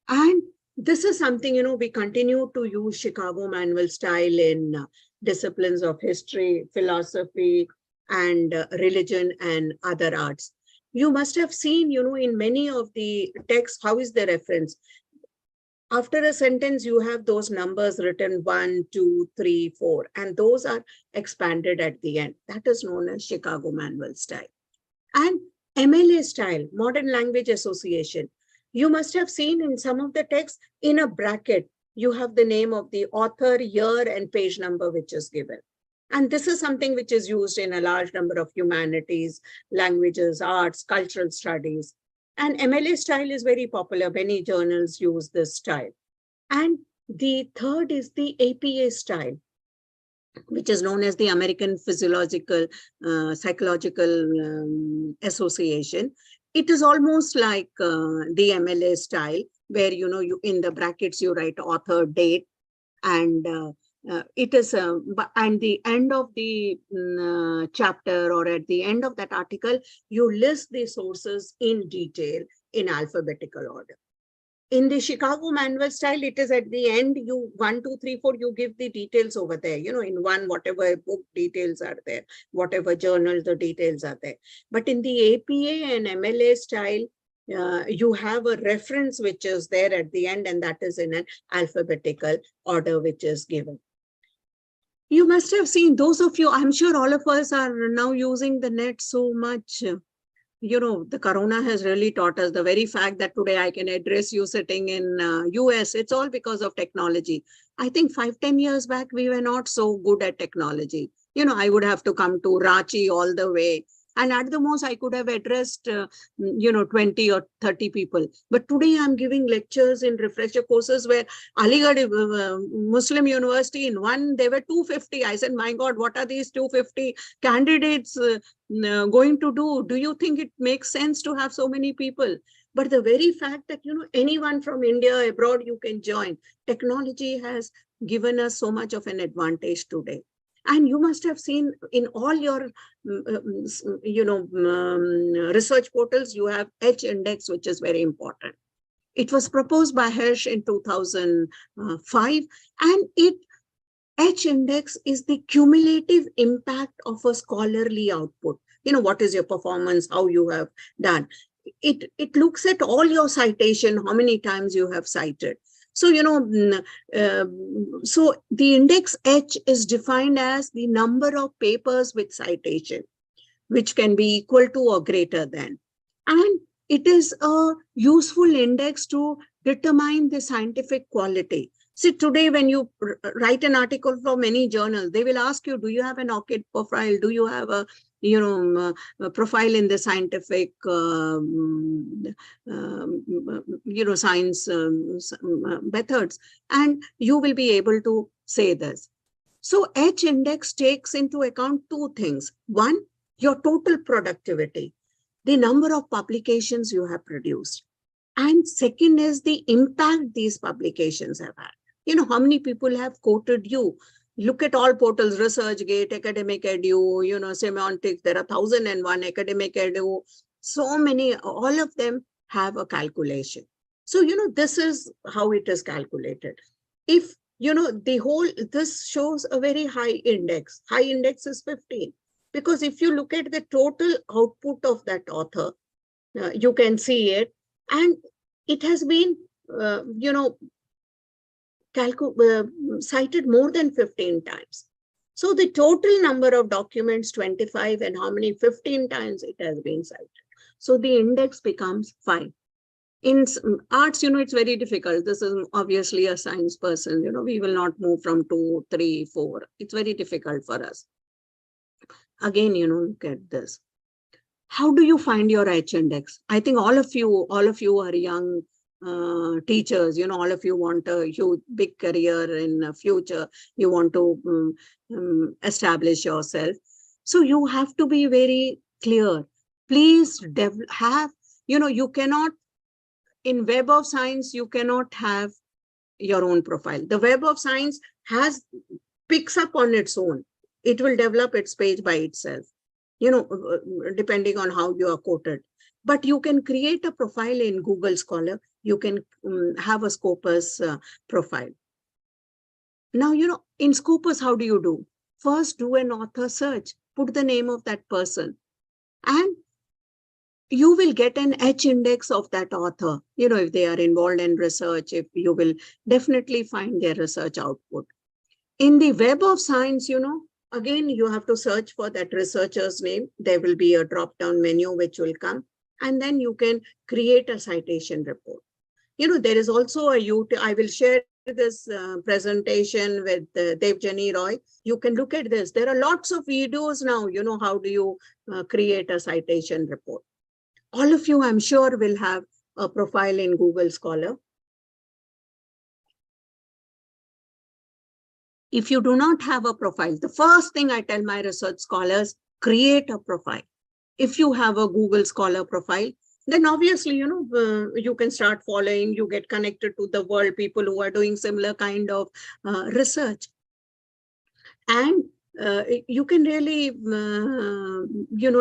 And this is something, we continue to use Chicago Manual style in disciplines of history, philosophy, and religion and other arts. You must have seen, in many of the texts, how is the reference? After a sentence, you have those numbers written 1, 2, 3, 4, and those are expanded at the end. That is known as Chicago Manual style. And MLA style, Modern Language Association. You must have seen in some of the texts, in a bracket, you have the name of the author, year, and page number which is given. And this is something which is used in a large number of humanities, languages, arts, cultural studies. And MLA style is very popular. Many journals use this style. And the third is the APA style, which is known as the American Psychological Association. it is almost like the MLA style, where, you in the brackets, you write author, date, and it is, and the end of the chapter, or at the end of that article, you list the sources in detail in alphabetical order. In the Chicago manual style, it is at the end, you 1, 2, 3, 4, you give the details over there, in one, whatever book details are there, whatever journal, the details are there. But in the APA and MLA style, you have a reference which is there at the end, and that is in an alphabetical order which is given. You must have seen, those of you, I'm sure all of us are now using the net so much. The corona has really taught us. The very fact that today I can address you sitting in US, it's all because of technology. I think 5-10 years back, we were not so good at technology. I would have to come to Ranchi all the way. And at the most, I could have addressed, 20 or 30 people. But today I'm giving lectures in refresher courses where Aligarh Muslim University, in one, there were 250. I said, my God, what are these 250 candidates going to do? Do you think it makes sense to have so many people? But the very fact that, anyone from India, abroad, you can join. Technology has given us so much of an advantage today. And you must have seen in all your, research portals, you have H index, which is very important. It was proposed by Hirsch in 2005, and H index is the cumulative impact of a scholarly output. What is your performance, how you have done. It looks at all your citation, how many times you have cited. So, so the index H is defined as the number of papers with citation, which can be equal to or greater than. And it is a useful index to determine the scientific quality. See, today when you write an article for many journals, they will ask you, do you have an ORCID profile? Do you have a profile in the scientific, science methods? And you will be able to say this. So H index takes into account two things. One, your total productivity, the number of publications you have produced. And second is the impact these publications have had. How many people have quoted you? Look at all portals, ResearchGate, Academic Edu, Semantics, there are 1001 Academic Edu. So many, all of them have a calculation. So, this is how it is calculated. If, this shows a very high index. High index is 15. Because if you look at the total output of that author, you can see it. And it has been, cited more than 15 times. So the total number of documents, 25, and how many 15 times it has been cited. So the index becomes 5. In arts, it's very difficult. This is obviously a science person, we will not move from 2, 3, 4. It's very difficult for us. Again, look at this. How do you find your H index? I think all of you are young teachers, all of you want a huge, big career in the future. You want to establish yourself. So you have to be very clear. Please have, you cannot, in Web of Science, you cannot have your own profile. The Web of Science picks up on its own. It will develop its page by itself, depending on how you are quoted. But you can create a profile in Google Scholar. You can have a Scopus profile. Now, in Scopus, how do you do? First, do an author search, put the name of that person, and you will get an H index of that author. If they are involved in research, if you will definitely find their research output. In the Web of Science, again, you have to search for that researcher's name. There will be a drop-down menu which will come, and then you can create a citation report. There is also a YouTube. I will share this presentation with Devjani Roy. You can look at this. There are lots of videos now, how do you create a citation report. All of you, I'm sure, will have a profile in Google Scholar. If you do not have a profile, the first thing I tell my research scholars, create a profile. If you have a Google Scholar profile, then obviously, you can start following, you get connected to the world, people who are doing similar kind of research. And you can really,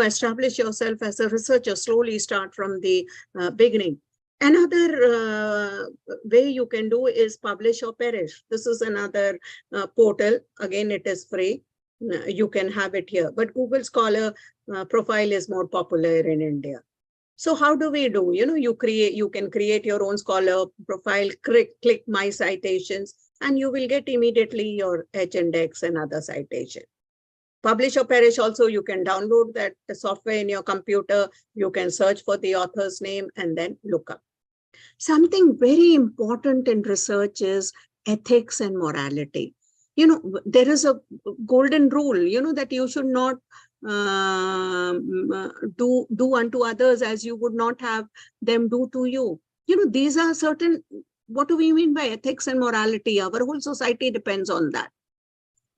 establish yourself as a researcher, slowly start from the beginning. Another way you can do is publish or perish. This is another portal. Again, it is free. You can have it here. But Google Scholar profile is more popular in India. So how do we do? You can create your own Scholar profile, click My Citations, and you will get immediately your H-index and other citation. Publish or perish also, you can download that software in your computer. You can search for the author's name and then look up. Something very important in research is ethics and morality. There is a golden rule, that you should not do unto others as you would not have them do to you. These are certain, what do we mean by ethics and morality? Our whole society depends on that.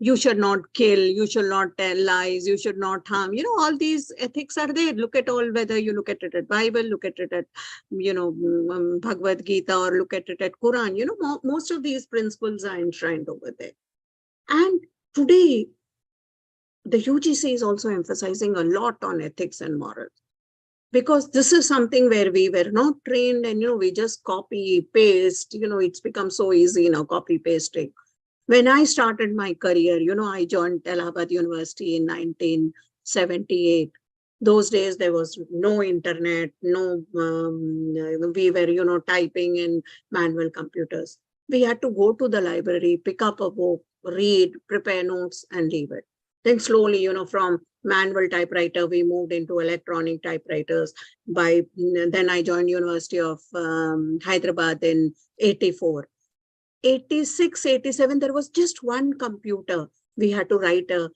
You should not kill, you should not tell lies, you should not harm. All these ethics are there. Look at all, whether you look at it at Bible, look at it at, Bhagavad Gita, or look at it at Quran. Most of these principles are enshrined over there. And today, the UGC is also emphasizing a lot on ethics and morals, because this is something where we were not trained, and we just copy paste. It's become so easy now, copy pasting. When I started my career, I joined Allahabad University in 1978. Those days there was no internet, no, we were typing in manual computers. We had to go to the library, pick up a book, read, prepare notes, and leave it. Then slowly, from manual typewriter, we moved into electronic typewriters. Then I joined University of Hyderabad in 84. 86, 87, there was just one computer. We had to write our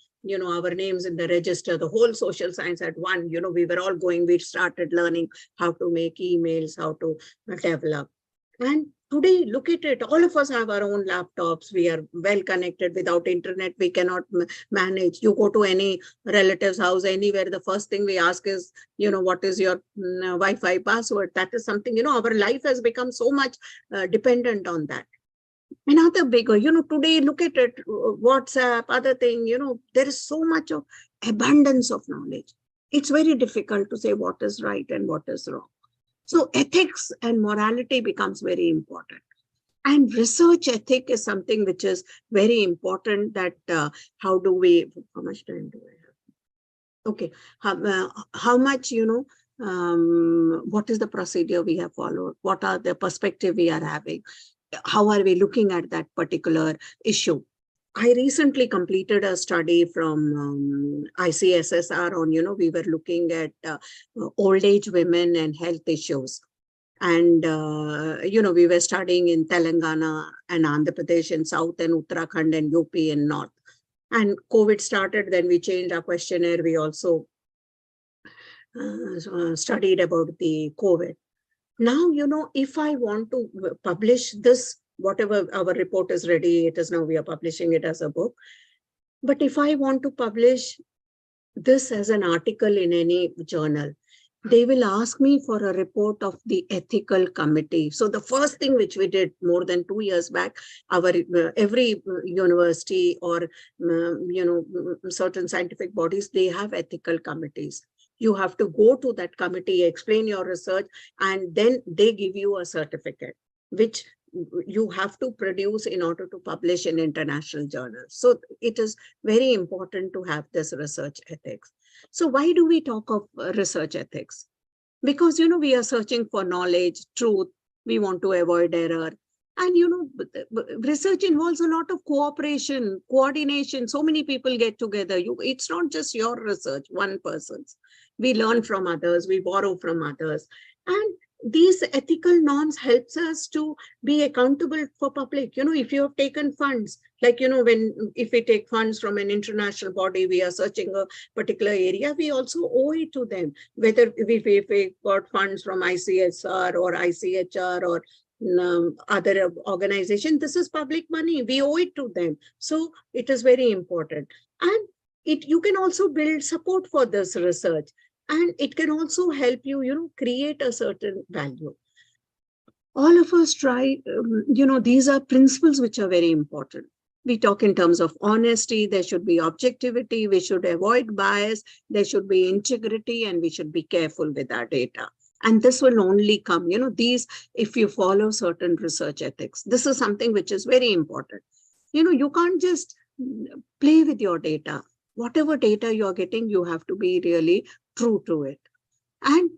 names in the register. The whole social science had one. We were all going, we started learning how to make emails, how to develop. And today, look at it. All of us have our own laptops. We are well connected. Without internet, we cannot manage. You go to any relative's house, anywhere, the first thing we ask is, what is your Wi-Fi password? That is something, our life has become so much dependent on that. Another bigger, today, look at it, WhatsApp, other thing, there is so much of abundance of knowledge. It's very difficult to say what is right and what is wrong. So ethics and morality becomes very important. And research ethic is something which is very important, that how much time do I have? Okay, how much, what is the procedure we have followed? What are the perspective we are having? How are we looking at that particular issue? I recently completed a study from ICSSR on, we were looking at old age women and health issues. And, we were studying in Telangana and Andhra Pradesh in South, and Uttarakhand and UP in North. And COVID started, then we changed our questionnaire. We also studied about the COVID. Now, if I want to publish this, whatever our report is ready, it is now, we are publishing it as a book. But if I want to publish this as an article in any journal, they will ask me for a report of the ethical committee. So the first thing which we did more than 2 years back, every university or, certain scientific bodies, they have ethical committees. You have to go to that committee, explain your research, and then they give you a certificate, which you have to produce in order to publish in international journals. So it is very important to have this research ethics. So why do we talk of research ethics? Because, we are searching for knowledge, truth. We want to avoid error. And, research involves a lot of cooperation, coordination. So many people get together. It's not just your research, one person's. We learn from others, we borrow from others. And these ethical norms helps us to be accountable for public. If you have taken funds, like, if we take funds from an international body, we are searching a particular area, we also owe it to them. Whether if we got funds from ICSR or ICHR or other organization, this is public money, we owe it to them. So it is very important. And you can also build support for this research. And it can also help you, create a certain value. All of us try, these are principles which are very important. We talk in terms of honesty, there should be objectivity, we should avoid bias, there should be integrity, and we should be careful with our data. And this will only come, if you follow certain research ethics. This is something which is very important. You can't just play with your data. Whatever data you're getting, you have to be really true to it. And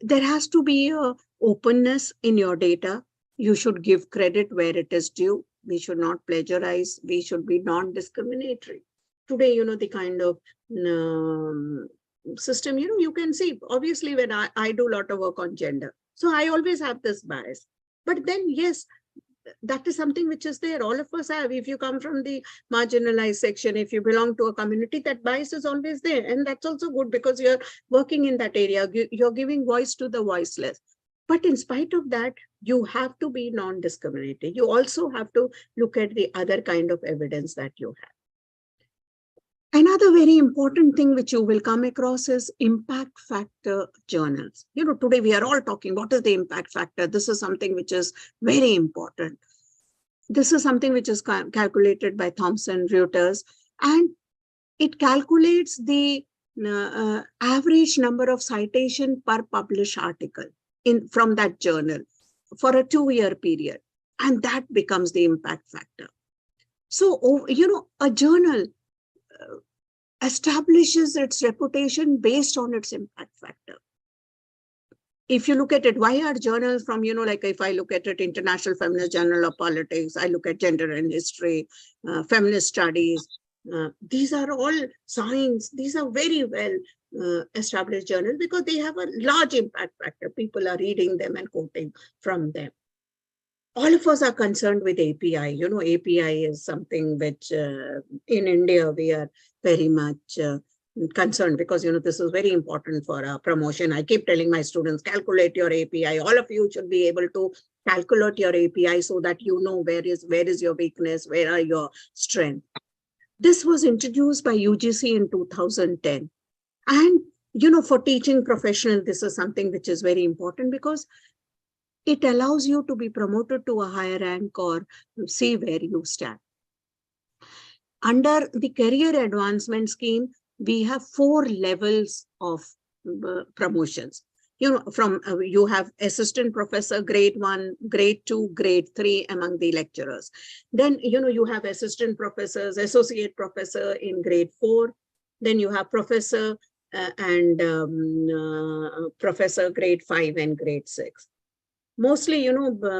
there has to be a openness in your data. You should give credit where it is due. We should not plagiarize. We should be non-discriminatory. Today, the kind of system, you can see, obviously, when I do a lot of work on gender. So I always have this bias. But then, yes, that is something which is there. All of us have. If you come from the marginalized section, if you belong to a community, that bias is always there. And that's also good because you're working in that area. You're giving voice to the voiceless. But in spite of that, you have to be non-discriminating. You also have to look at the other kind of evidence that you have. Another very important thing which you will come across is impact factor journals. Today we are all talking, what is the impact factor? This is something which is very important. This is something which is calculated by Thomson Reuters, and it calculates the average number of citation per published article from that journal for a 2-year period. And that becomes the impact factor. So, a journal establishes its reputation based on its impact factor. If you look at it, why are journals from, like if I look at it, International Feminist Journal of Politics, I look at Gender and History, Feminist Studies, these are all science. These are very well established journals because they have a large impact factor. People are reading them and quoting from them. All of us are concerned with API. API is something which in India, we are very much concerned because, this is very important for our promotion. I keep telling my students, calculate your API. All of you should be able to calculate your API so that you know where is your weakness, where are your strengths. This was introduced by UGC in 2010. And, for teaching professionals, this is something which is very important because it allows you to be promoted to a higher rank or see where you stand. Under the career advancement scheme, we have 4 levels of promotions. You have assistant professor, grade 1, grade 2, grade 3 among the lecturers. Then, you have assistant professors, associate professor in grade 4. Then you have professor and professor grade 5 and grade 6. Mostly,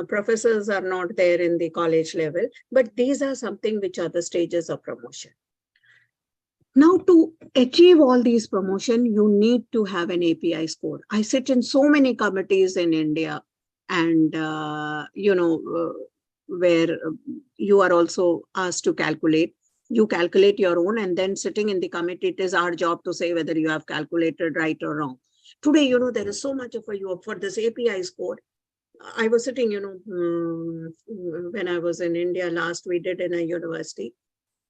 professors are not there in the college level, but these are something which are the stages of promotion. Now, to achieve all these promotion, you need to have an API score. I sit in so many committees in India, and, where you are also asked to calculate. You calculate your own, and then sitting in the committee, it is our job to say whether you have calculated right or wrong. Today, there is so much of a for this API score. I was sitting, when I was in India last, we did in a university.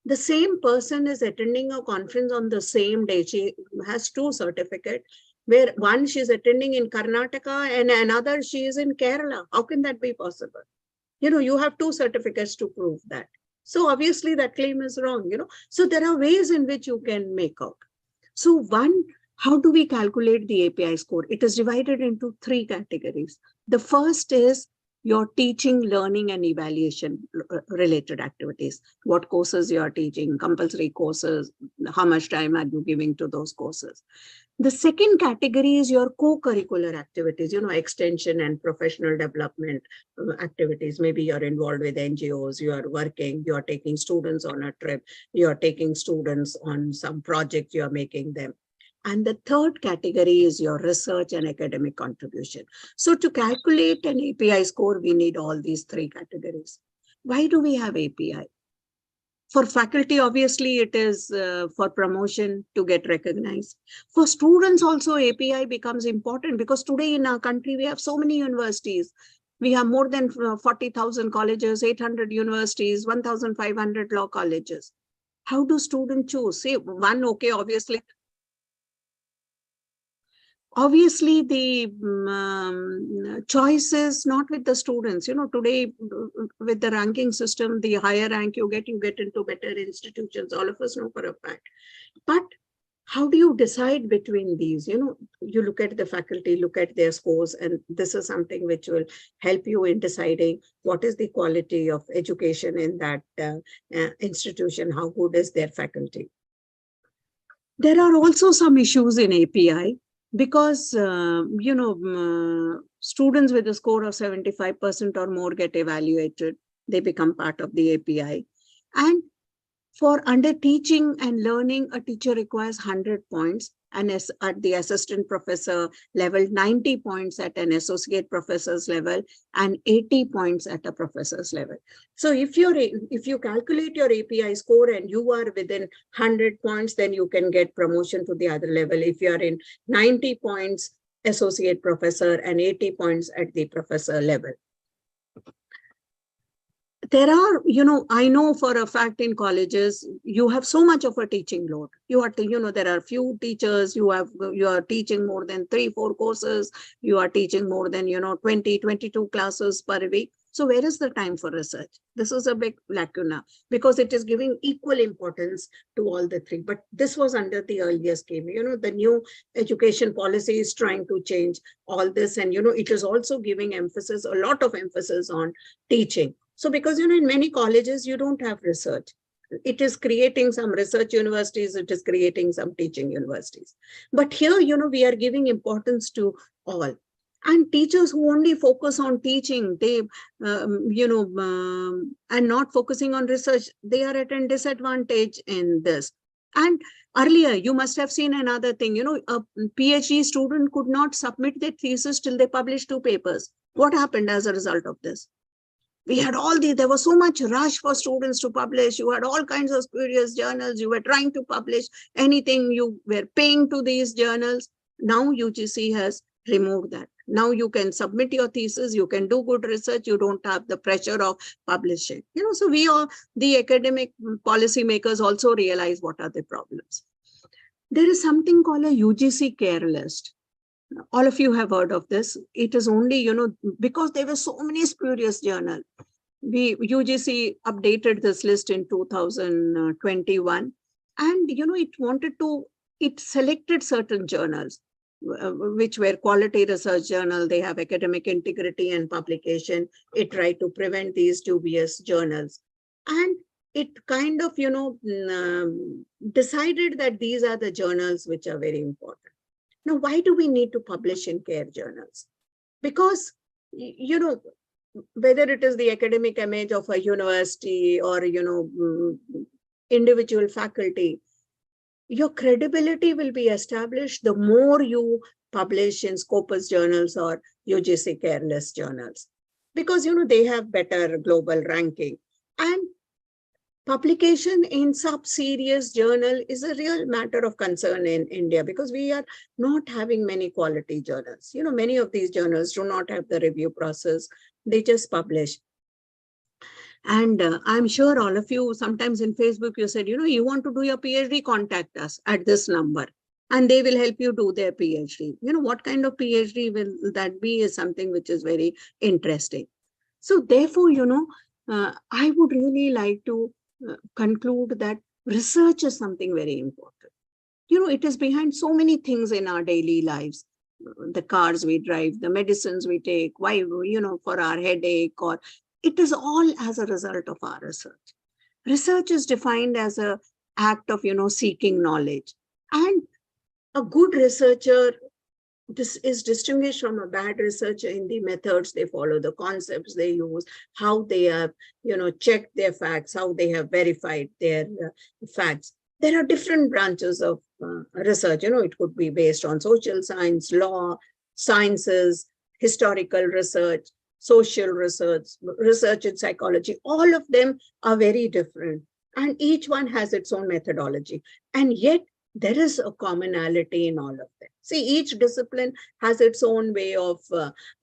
The same person is attending a conference on the same day. She has 2 certificates, where one she's attending in Karnataka and another she is in Kerala. How can that be possible? You have 2 certificates to prove that. So obviously that claim is wrong, So there are ways in which you can make out. So how do we calculate the API score? It is divided into 3 categories. The first is your teaching, learning, and evaluation related activities. What courses you are teaching, compulsory courses, how much time are you giving to those courses? The second category is your co-curricular activities, extension and professional development activities. Maybe you're involved with NGOs, you are working, you are taking students on a trip, you are taking students on some project, you are making them. And the third category is your research and academic contribution. So to calculate an API score, we need all these 3 categories. Why do we have API? For faculty, obviously, it is for promotion to get recognized. For students also, API becomes important because today in our country, we have so many universities. We have more than 40,000 colleges, 800 universities, 1,500 law colleges. How do students choose? Say, one, okay, obviously, obviously the choice is not with the students. Today with the ranking system, the higher rank you get into better institutions. All of us know for a fact. But how do you decide between these? You look at the faculty, look at their scores, and this is something which will help you in deciding what is the quality of education in that institution, how good is their faculty. There are also some issues in API because, students with a score of 75% or more get evaluated. They become part of the API. And for under teaching and learning, a teacher requires 100 points, and at the assistant professor level, 90 points at an associate professor's level, and 80 points at a professor's level. So if you calculate your API score and you are within 100 points, then you can get promotion to the other level. If you are in 90 points, associate professor, and 80 points at the professor level. There are, I know for a fact in colleges, you have so much of a teaching load. There are few teachers, you are teaching more than 3-4 courses, you are teaching more than, 20-22 classes per week. So where is the time for research? This is a big lacuna because it is giving equal importance to all the three. But this was under the earlier scheme. The new education policy is trying to change all this. And, it is also giving a lot of emphasis on teaching. So because, in many colleges, you don't have research. It is creating some research universities, it is creating some teaching universities. But here, we are giving importance to all. And teachers who only focus on teaching, they, and not focusing on research, they are at a disadvantage in this. And earlier, you must have seen another thing, a PhD student could not submit their thesis till they published 2 papers. What happened as a result of this? We had there was so much rush for students to publish. You had all kinds of spurious journals. You were trying to publish anything. You were paying to these journals. Now UGC has removed that. Now you can submit your thesis. You can do good research. You don't have the pressure of publishing. So the academic policymakers also realize what are the problems. There is something called a UGC care list. All of you have heard of this. It is only, because there were so many spurious journals. UGC updated this list in 2021. And, it selected certain journals, which were quality research journal. They have academic integrity and publication. It tried to prevent these dubious journals. And it kind of, decided that these are the journals which are very important. Now, why do we need to publish in care journals? Because, whether it is the academic image of a university or, individual faculty, your credibility will be established the more you publish in Scopus journals or UGC care list journals. Because, they have better global ranking. And publication in sub-serious journal is a real matter of concern in India because we are not having many quality journals. Many of these journals do not have the review process. They just publish. And I'm sure all of you, sometimes in Facebook, you said, you want to do your PhD, contact us at this number. And they will help you do their PhD. What kind of PhD will that be is something which is very interesting. So therefore, I would really like to conclude that research is something very important. It is behind so many things in our daily lives. The cars we drive, the medicines we take, why, for our headache, or it is all as a result of our research. Research is defined as an act of, seeking knowledge. And a good researcher this is distinguished from a bad researcher in the methods they follow, the concepts they use, how they have, checked their facts, how they have verified their facts. There are different branches of research. It could be based on social science, law, sciences, historical research, social research, research in psychology. All of them are very different. And each one has its own methodology. And yet, there is a commonality in all of them. See, each discipline has its own way of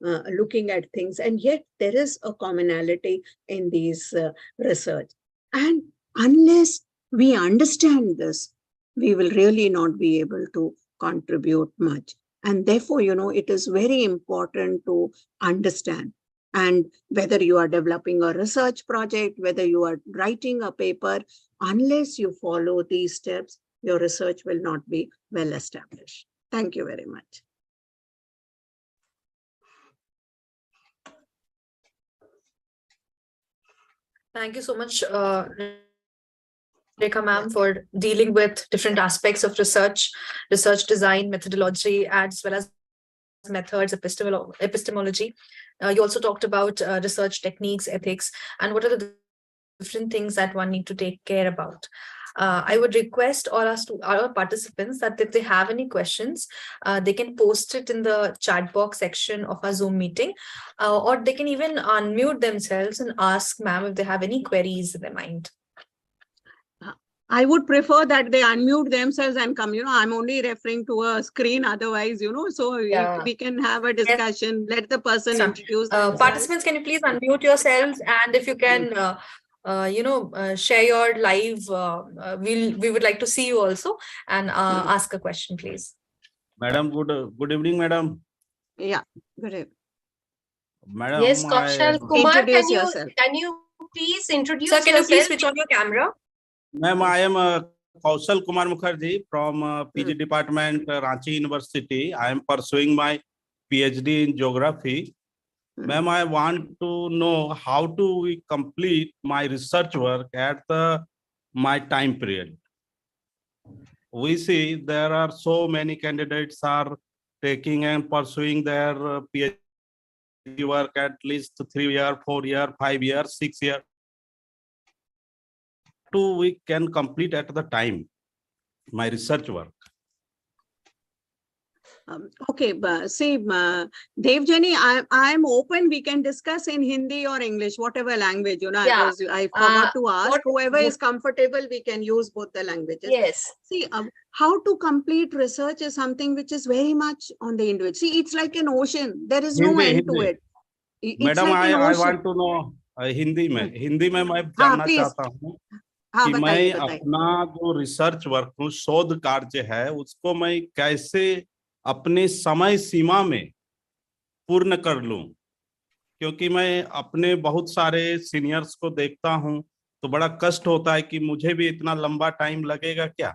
looking at things, and yet there is a commonality in these research. And unless we understand this, we will really not be able to contribute much. And therefore, it is very important to understand. And whether you are developing a research project, whether you are writing a paper, unless you follow these steps, your research will not be well established. Thank you very much. Thank you so much, Rekha ma'am, for dealing with different aspects of research design, methodology, as well as methods, epistemology. You also talked about research techniques, ethics, and what are the different things that one need to take care about. I would request all our participants that if they have any questions, they can post it in the chat box section of our Zoom meeting, or they can even unmute themselves and ask ma'am if they have any queries in their mind. I would prefer that they unmute themselves and come. I'm only referring to a screen otherwise, so if we can have a discussion, let the person introduce themselves. Participants, can you please unmute yourselves? And if you can, share your live, we would like to see you also and ask a question, please. Madam, good evening, madam. Yeah, good evening. Madam, Yes, Kaushal Kumar, introduce yourself. Can you please introduce Sir, can yourself? you please switch on your camera? Ma'am, I am Kaushal Kumar Mukherjee from PG Department, Ranchi University. I am pursuing my PhD in Geography. Ma'am, I want to know how do we complete my research work at my time period. We see there are so many candidates are taking and pursuing their PhD work at least 3 years, 4 years, 5 years, 6 years. We can complete at the time my research work. Okay, see, Devjani, I'm open. We can discuss in Hindi or English, whatever language, Yeah. I forgot to ask. Whoever is comfortable, we can use both the languages. Yes. See, how to complete research is something which is very much on the individual. See, it's like an ocean. There is no end to it. Madam, I want to know Hindi में मैं जानना चाहता हूँ कि मैं अपना जो research work हूँ, शोध कार्य है, उसको मैं कैसे अपने समय सीमा में पूर्ण कर लूं, क्योंकि मैं अपने बहुत सारे सीनियर्स को देखता हूं तो बड़ा कष्ट होता है कि मुझे भी इतना लंबा टाइम लगेगा क्या।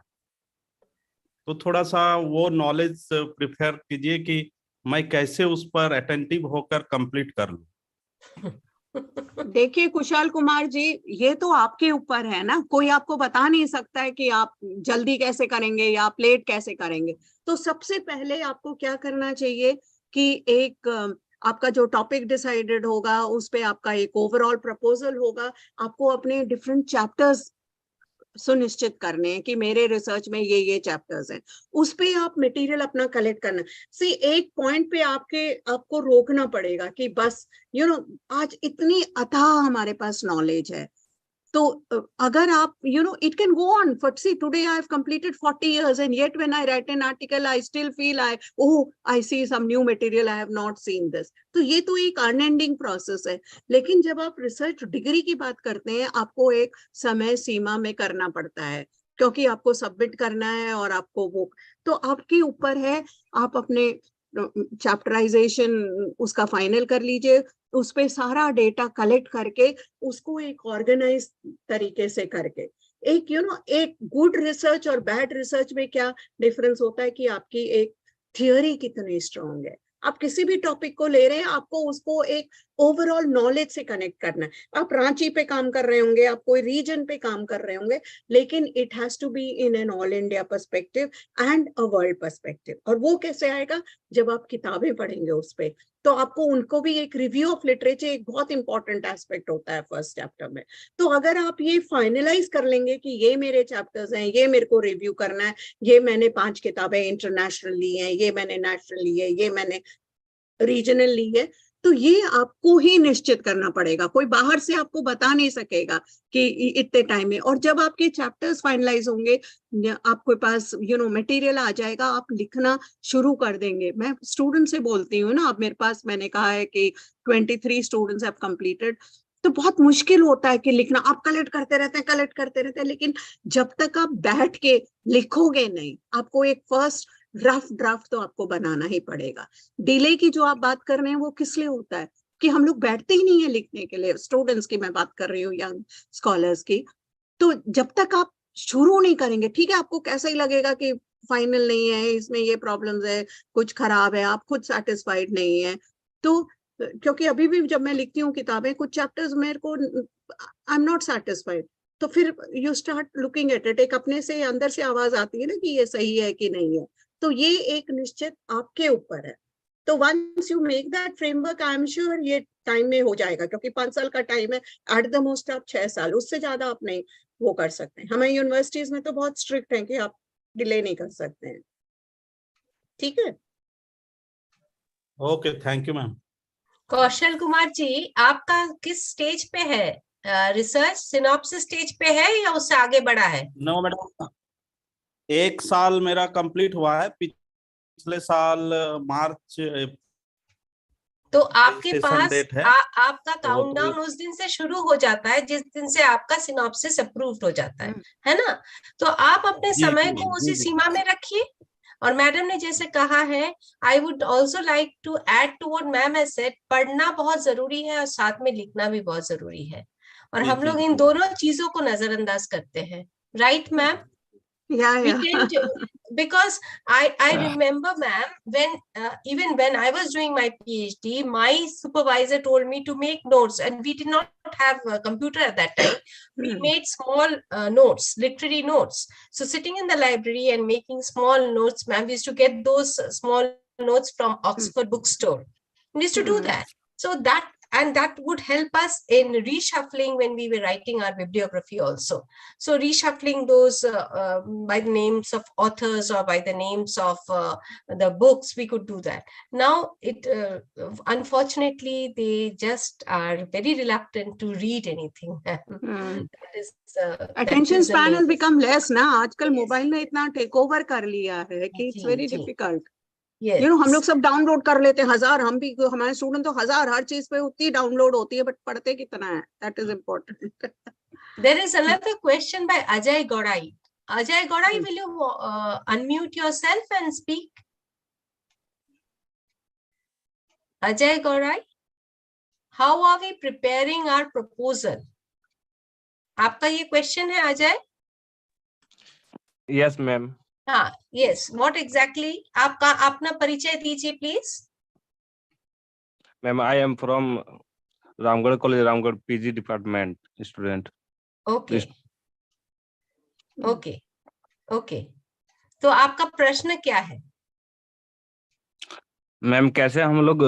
तो थोड़ा सा वो नॉलेज प्रिफर कीजिए कि मैं कैसे उस पर अटेंटिव होकर कंप्लीट कर लूं। देखिए कुशाल कुमार जी, ये तो आपके ऊपर है ना, कोई आपको बता नहीं सकता है कि आप जल्दी कैसे करेंगे या आप लेट कैसे करेंगे। तो सबसे पहले आपको क्या करना चाहिए कि एक आपका जो टॉपिक डिसाइडेड होगा उस पे आपका एक ओवरऑल प्रपोजल होगा। आपको अपने डिफरेंट चैप्टर्स सुनिश्चित करने हैं कि मेरे रिसर्च में ये चैप्टर्स हैं, उस पे आप मटेरियल अपना कलेक्ट करना। सी एक पॉइंट पे आपको रोकना पड़ेगा कि बस आज इतनी अथाह हमारे पास नॉलेज है, तो अगर आप it can go on for, see, today I have completed 40 years and yet when I write an article I still feel I see some new material, I have not seen this. तो ये तो एक unending process है। लेकिन जब आप research degree की बात करते हैं, आपको एक समय सीमा में करना पड़ता है, क्योंकि आपको सबमिट करना है और आपको वो, तो आपके ऊपर है, आप अपने चैप्टराइजेशन उसका फाइनल कर लीजिए, उस पे सारा डेटा कलेक्ट करके उसको एक ऑर्गेनाइज तरीके से करके एक एक गुड रिसर्च और बैड रिसर्च में क्या डिफरेंस होता है कि आपकी एक थियोरी कितनी स्ट्रांग है। आप किसी भी टॉपिक को ले रहे हैं, आपको उसको एक ओवरऑल नॉलेज से कनेक्ट करना है। आप रांची पे काम कर रहे होंगे, आप कोई रीजन पे काम कर रहे होंगे, लेकिन it has to be in an all India perspective and a world perspective. और वो कैसे आएगा? जब आप किताबें पढ़ेंगे उस पे, तो आपको उनको भी एक रिव्यू ऑफ लिटरेचर एक बहुत इंपॉर्टेंट एस्पेक्ट होता है फर्स्ट चैप्टर में। तो अगर आप ये फाइनलाइज कर लेंगे कि ये मेरे चैप्टर्स हैं, ये मेरे को रिव्यू करना है, ये मैंने 5 किताबें इंटरनेशनल ली हैं, ये मैंने नेशनल ली है, ये मैंने रीजनल ली है, तो ये आपको ही निश्चित करना पड़ेगा। कोई बाहर से आपको बता नहीं सकेगा कि इतने टाइम में। और जब आपके चैप्टर्स फाइनलाइज होंगे, आपके पास मटेरियल आ जाएगा, आप लिखना शुरू कर देंगे। मैं स्टूडेंट से बोलती हूँ ना, अब मेरे पास, मैंने कहा है कि 23 स्टूडेंट्स हैव कंप्लीटेड, तो बहुत मुश्किल होता है कि लिखना। आप कलेक्ट करते रहते हैं, लेकिन जब तक आप बैठ के लिखोगे नहीं, आपको एक फर्स्ट रफ ड्राफ्ट तो आपको बनाना ही पड़ेगा। डिले की जो आप बात कर रहे हैं वो किस लिए होता है कि हम लोग बैठते ही नहीं है लिखने के लिए। स्टूडेंट्स की मैं बात कर रही हूँ, यंग स्कॉलर्स की। तो जब तक आप शुरू नहीं करेंगे, ठीक है, आपको कैसा ही लगेगा कि फाइनल नहीं है, इसमें ये प्रॉब्लम्स है, कुछ खराब है, आप खुद सेटिस्फाइड नहीं है। तो क्योंकि अभी भी जब मैं लिखती हूँ किताबें, कुछ चैप्टर्स मेरे को आई एम नॉट सेटिस्फाइड, तो फिर you start looking at it, एक अपने से अंदर से आवाज आती है ना कि ये सही है कि नहीं है। तो ये एक निश्चित आपके ऊपर है। तो once you make that framework, I am sure ये टाइम में हो जाएगा, क्योंकि 5 साल का टाइम है, एट द मोस्ट आप 6 साल, उससे ज्यादा आप नहीं वो कर सकते हैं। हमें यूनिवर्सिटीज में तो बहुत स्ट्रिक्ट है कि आप डिले नहीं कर सकते हैं। ठीक है, okay, thank you ma'am. Kaushal Kumar ji, आपका किस स्टेज पे है? रिसर्च सिनॉप्सिस स्टेज पे है या उससे आगे बढ़ा है? नो मैडम, 1 साल मेरा कंप्लीट हुआ है, पिछले साल मार्च तो आपके पास डेट है। आपका काउंटडाउन उस दिन से शुरू हो जाता है जिस दिन से आपका सिनॉप्सिस अप्रूव्ड हो जाता है ना? तो आप अपने समय को उसी सीमा में रखिए। और मैडम ने जैसे कहा है, I would also like to add to what ma'am has said, पढ़ना बहुत जरूरी है और साथ में लिखना भी बहुत जरूरी है, और हम लोग इन दोनों चीजों को नजरअंदाज करते हैं, right ma'am? Because I remember, ma'am, when even when I was doing my PhD, my supervisor told me to make notes, and we did not have a computer at that time. We made small notes, literary notes. So sitting in the library and making small notes, ma'am, we used to get those small notes from Oxford bookstore. We used to do that. So that would help us in reshuffling when we were writing our bibliography also. So reshuffling those by the names of authors or by the names of the books, we could do that. Now it unfortunately they just are very reluctant to read anything. That is attention span has become less ना, आजकल mobile ने इतना take over कर लिया है कि it's very difficult. Yes. You know, हम लोग सब डाउनलोड कर लेते हैं, 1000, हम भी, हमारे स्टूडेंट तो 1000 हर चीज पे उतनी डाउनलोड होती है, बट पढ़ते कितना है, that is important. There is another question by Ajay Godai. Ajay Godai, will you unmute yourself and speak? Ajay Godai, how are we preparing our proposal? आपका ये क्वेश्चन है अजय? Yes, ma'am. हाँ, yes. What exactly? आपका अपना परिचय दीजिए please. Ma'am, I am from Ramgarh College, Ramgarh PG department student. Okay. Okay. Okay. तो आपका प्रश्न क्या है? मैम, कैसे हम लोग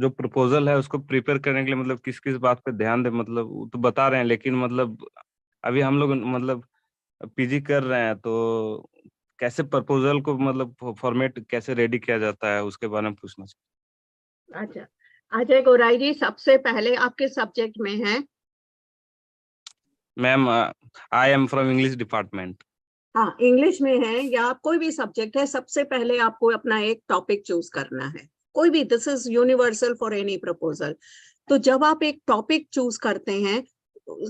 जो प्रपोजल है उसको प्रिपेयर करने के लिए मतलब किस किस बात पे ध्यान दे, मतलब वो तो बता रहे हैं, लेकिन मतलब अभी हम लोग मतलब पीजी कर रहे हैं, तो कैसे प्रपोजल को मतलब फॉर्मेट कैसे रेडी किया जाता है उसके बारे में पूछना चाहिए। अच्छा, अजय गोराई जी, सबसे पहले आपके सब्जेक्ट में है? Ma'am, I am from English department. हाँ, इंग्लिश में है या कोई भी सब्जेक्ट है, सबसे पहले आपको अपना एक टॉपिक चूज करना है, कोई भी, this is universal for any proposal. तो जब आप एक टॉपिक चूज करते हैं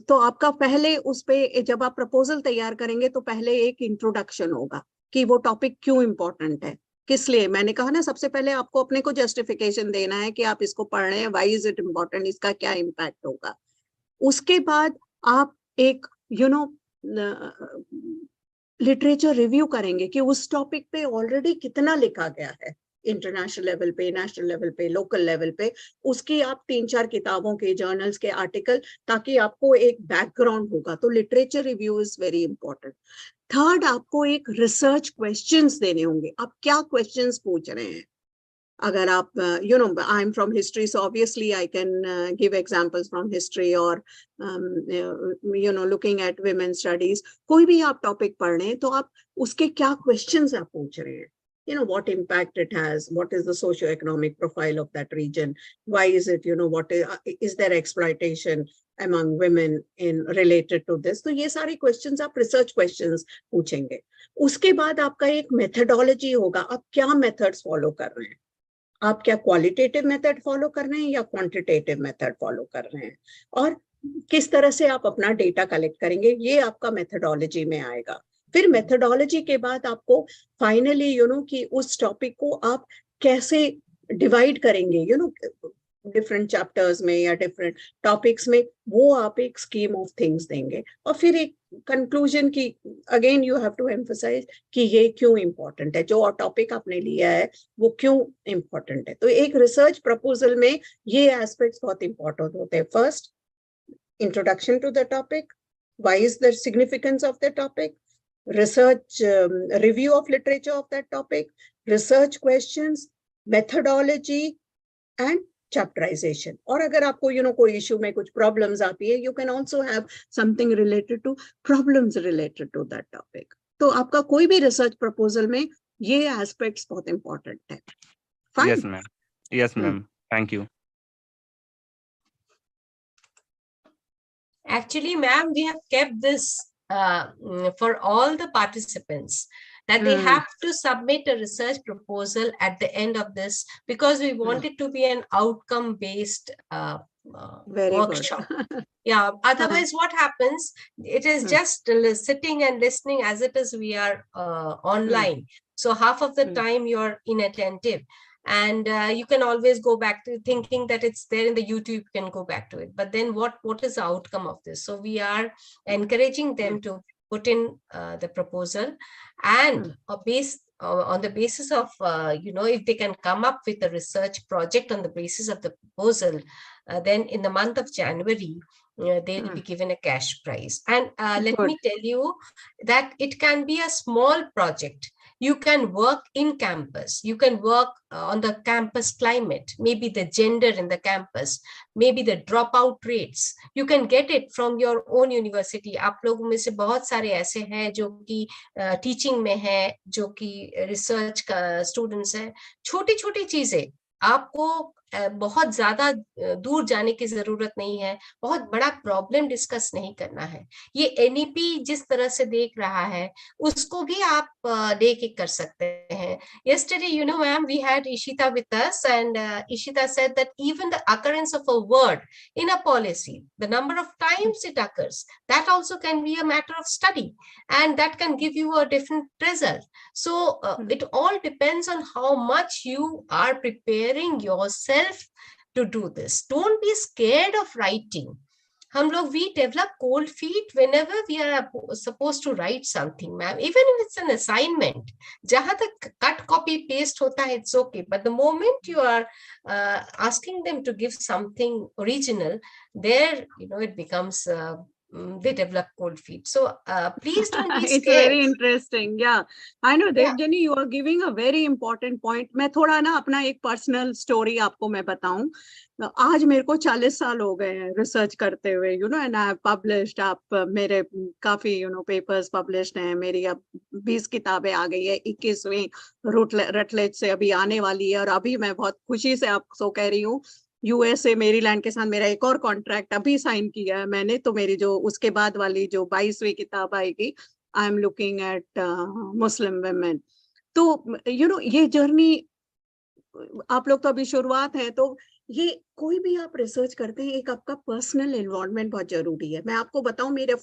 तो आपका पहले उस पे, जब आप प्रपोजल तैयार करेंगे तो पहले एक इंट्रोडक्शन होगा कि वो टॉपिक क्यों इम्पोर्टेंट है, किस लिए। मैंने कहा ना, सबसे पहले आपको अपने को जस्टिफिकेशन देना है कि आप इसको पढ़ रहे हैं, व्हाई इज इट इम्पोर्टेंट, इसका क्या इम्पैक्ट होगा। उसके बाद आप एक लिटरेचर रिव्यू करेंगे कि उस टॉपिक पे ऑलरेडी कितना लिखा गया है, इंटरनेशनल लेवल पे, नेशनल लेवल पे, लोकल लेवल पे, उसकी आप 3-4 किताबों के, जर्नल्स के आर्टिकल, ताकि आपको एक बैकग्राउंड होगा। तो literature review is very important. Third, आपको एक रिसर्च क्वेश्चंस देने होंगे, आप क्या क्वेश्चंस पूछ रहे हैं। अगर आप I am from history, so obviously I can give examples from history, और लुकिंग एट विमेन स्टडीज, कोई भी आप टॉपिक पढ़ रहे हैं तो आप उसके क्या क्वेश्चंस आप पूछ रहे हैं। What impact it has, what is the socio-economic profile of that region, why is it, what is there exploitation among women in related to this। तो ये सारे questions आप research questions पूछेंगे। उसके बाद आपका एक methodology होगा, आप क्या methods follow कर रहे हैं, आप क्या qualitative method follow कर रहे हैं या quantitative method follow कर रहे हैं, और किस तरह से आप अपना data collect करेंगे, ये आपका methodology में आएगा। फिर मेथोडोलॉजी के बाद आपको फाइनली कि उस टॉपिक को आप कैसे डिवाइड करेंगे डिफरेंट चैप्टर्स में या डिफरेंट टॉपिक्स में, वो आप एक स्कीम ऑफ थिंग्स देंगे और फिर एक कंक्लूजन की again you have to emphasise कि ये क्यों इम्पोर्टेंट है, जो टॉपिक आपने लिया है वो क्यों इम्पोर्टेंट है। तो एक रिसर्च प्रपोजल में ये एस्पेक्ट्स बहुत इंपॉर्टेंट होते हैं। First, introduction to the topic, why is the significance of the topic, research review of literature of that topic, research questions, methodology and chapterization. और अगर आपको कोई इश्यू में कुछ प्रॉब्लम्स आती है, you can also have something related to problems related to that topic. तो आपका कोई भी रिसर्च प्रपोजल में ये एस्पेक्ट्स बहुत इंपॉर्टेंट है। Yes ma'am, yes ma'am, thank you. Actually, ma'am, we have kept this for all the participants, that they have to submit a research proposal at the end of this, because we want it to be an outcome based workshop. Yeah, otherwise what happens, it is just sitting and listening as it is we are online, so half of the time you're inattentive, and you can always go back to thinking that it's there in the YouTube, you can go back to it, but then what is the outcome of this? So we are encouraging them to put in the proposal, and on the basis of if they can come up with a research project on the basis of the proposal, then in the month of January they'll be given a cash prize. And let me tell you that it can be a small project. You can work in campus, you can work on the campus climate, maybe the gender in the campus, maybe the dropout rates. You can get it from your own university. आप लोगों में से बहुत सारे ऐसे हैं जो कि टीचिंग में है, जो कि रिसर्च का स्टूडेंट्स हैं। छोटी छोटी चीजें, आपको बहुत ज्यादा दूर जाने की जरूरत नहीं है, बहुत बड़ा प्रॉब्लम डिस्कस नहीं करना है। ये एनईपी जिस तरह से देख रहा है उसको भी आप लेके कर सकते हैं। Yesterday, ma'am, we had Ishita with us, and Ishita said that even the occurrence of a word in a policy, the number of times it occurs, that also can be a matter of study, and that can give you a different result. So it all depends on how much you are preparing yourself to do this. Don't be scared of writing. We develop cold feet whenever we are supposed to write something, ma'am. Even if it's an assignment, jahan tak cut, copy, paste hota hai, it's okay. But the moment you are asking them to give something original, there, it becomes they develop cold feet. So please don't be scared. It's very interesting. Yeah, I know, Devjani, you are giving a very important point. मैं थोड़ा ना अपना एक personal story आपको मैं बताऊं। आज मेरे को 40 साल हो गए हैं रिसर्च करते हुए, एंड आई हैव पब्लिश्ड, आप मेरे काफी पेपर्स पब्लिश्ड हैं, मेरी अब 20 किताबें आ गई है, 21वीं रटलेज से अभी आने वाली है, और अभी मैं बहुत खुशी से आपको कह रही हूँ यूएसए मेरीलैंड के साथ मेरा एक और कॉन्ट्रैक्ट अभी साइन किया है मैंने। तो मेरी जो उसके बाद वाली जो 22वीं किताब आएगी, I am looking at Muslim women. तो ये जर्नी आप लोग तो अभी शुरुआत है, तो ये कोई भी आप रिसर्च करते हैं, एक आपका पर्सनल इन्वॉल्वमेंट बहुत जरूरी है। मैं आपको बताऊं, मेरे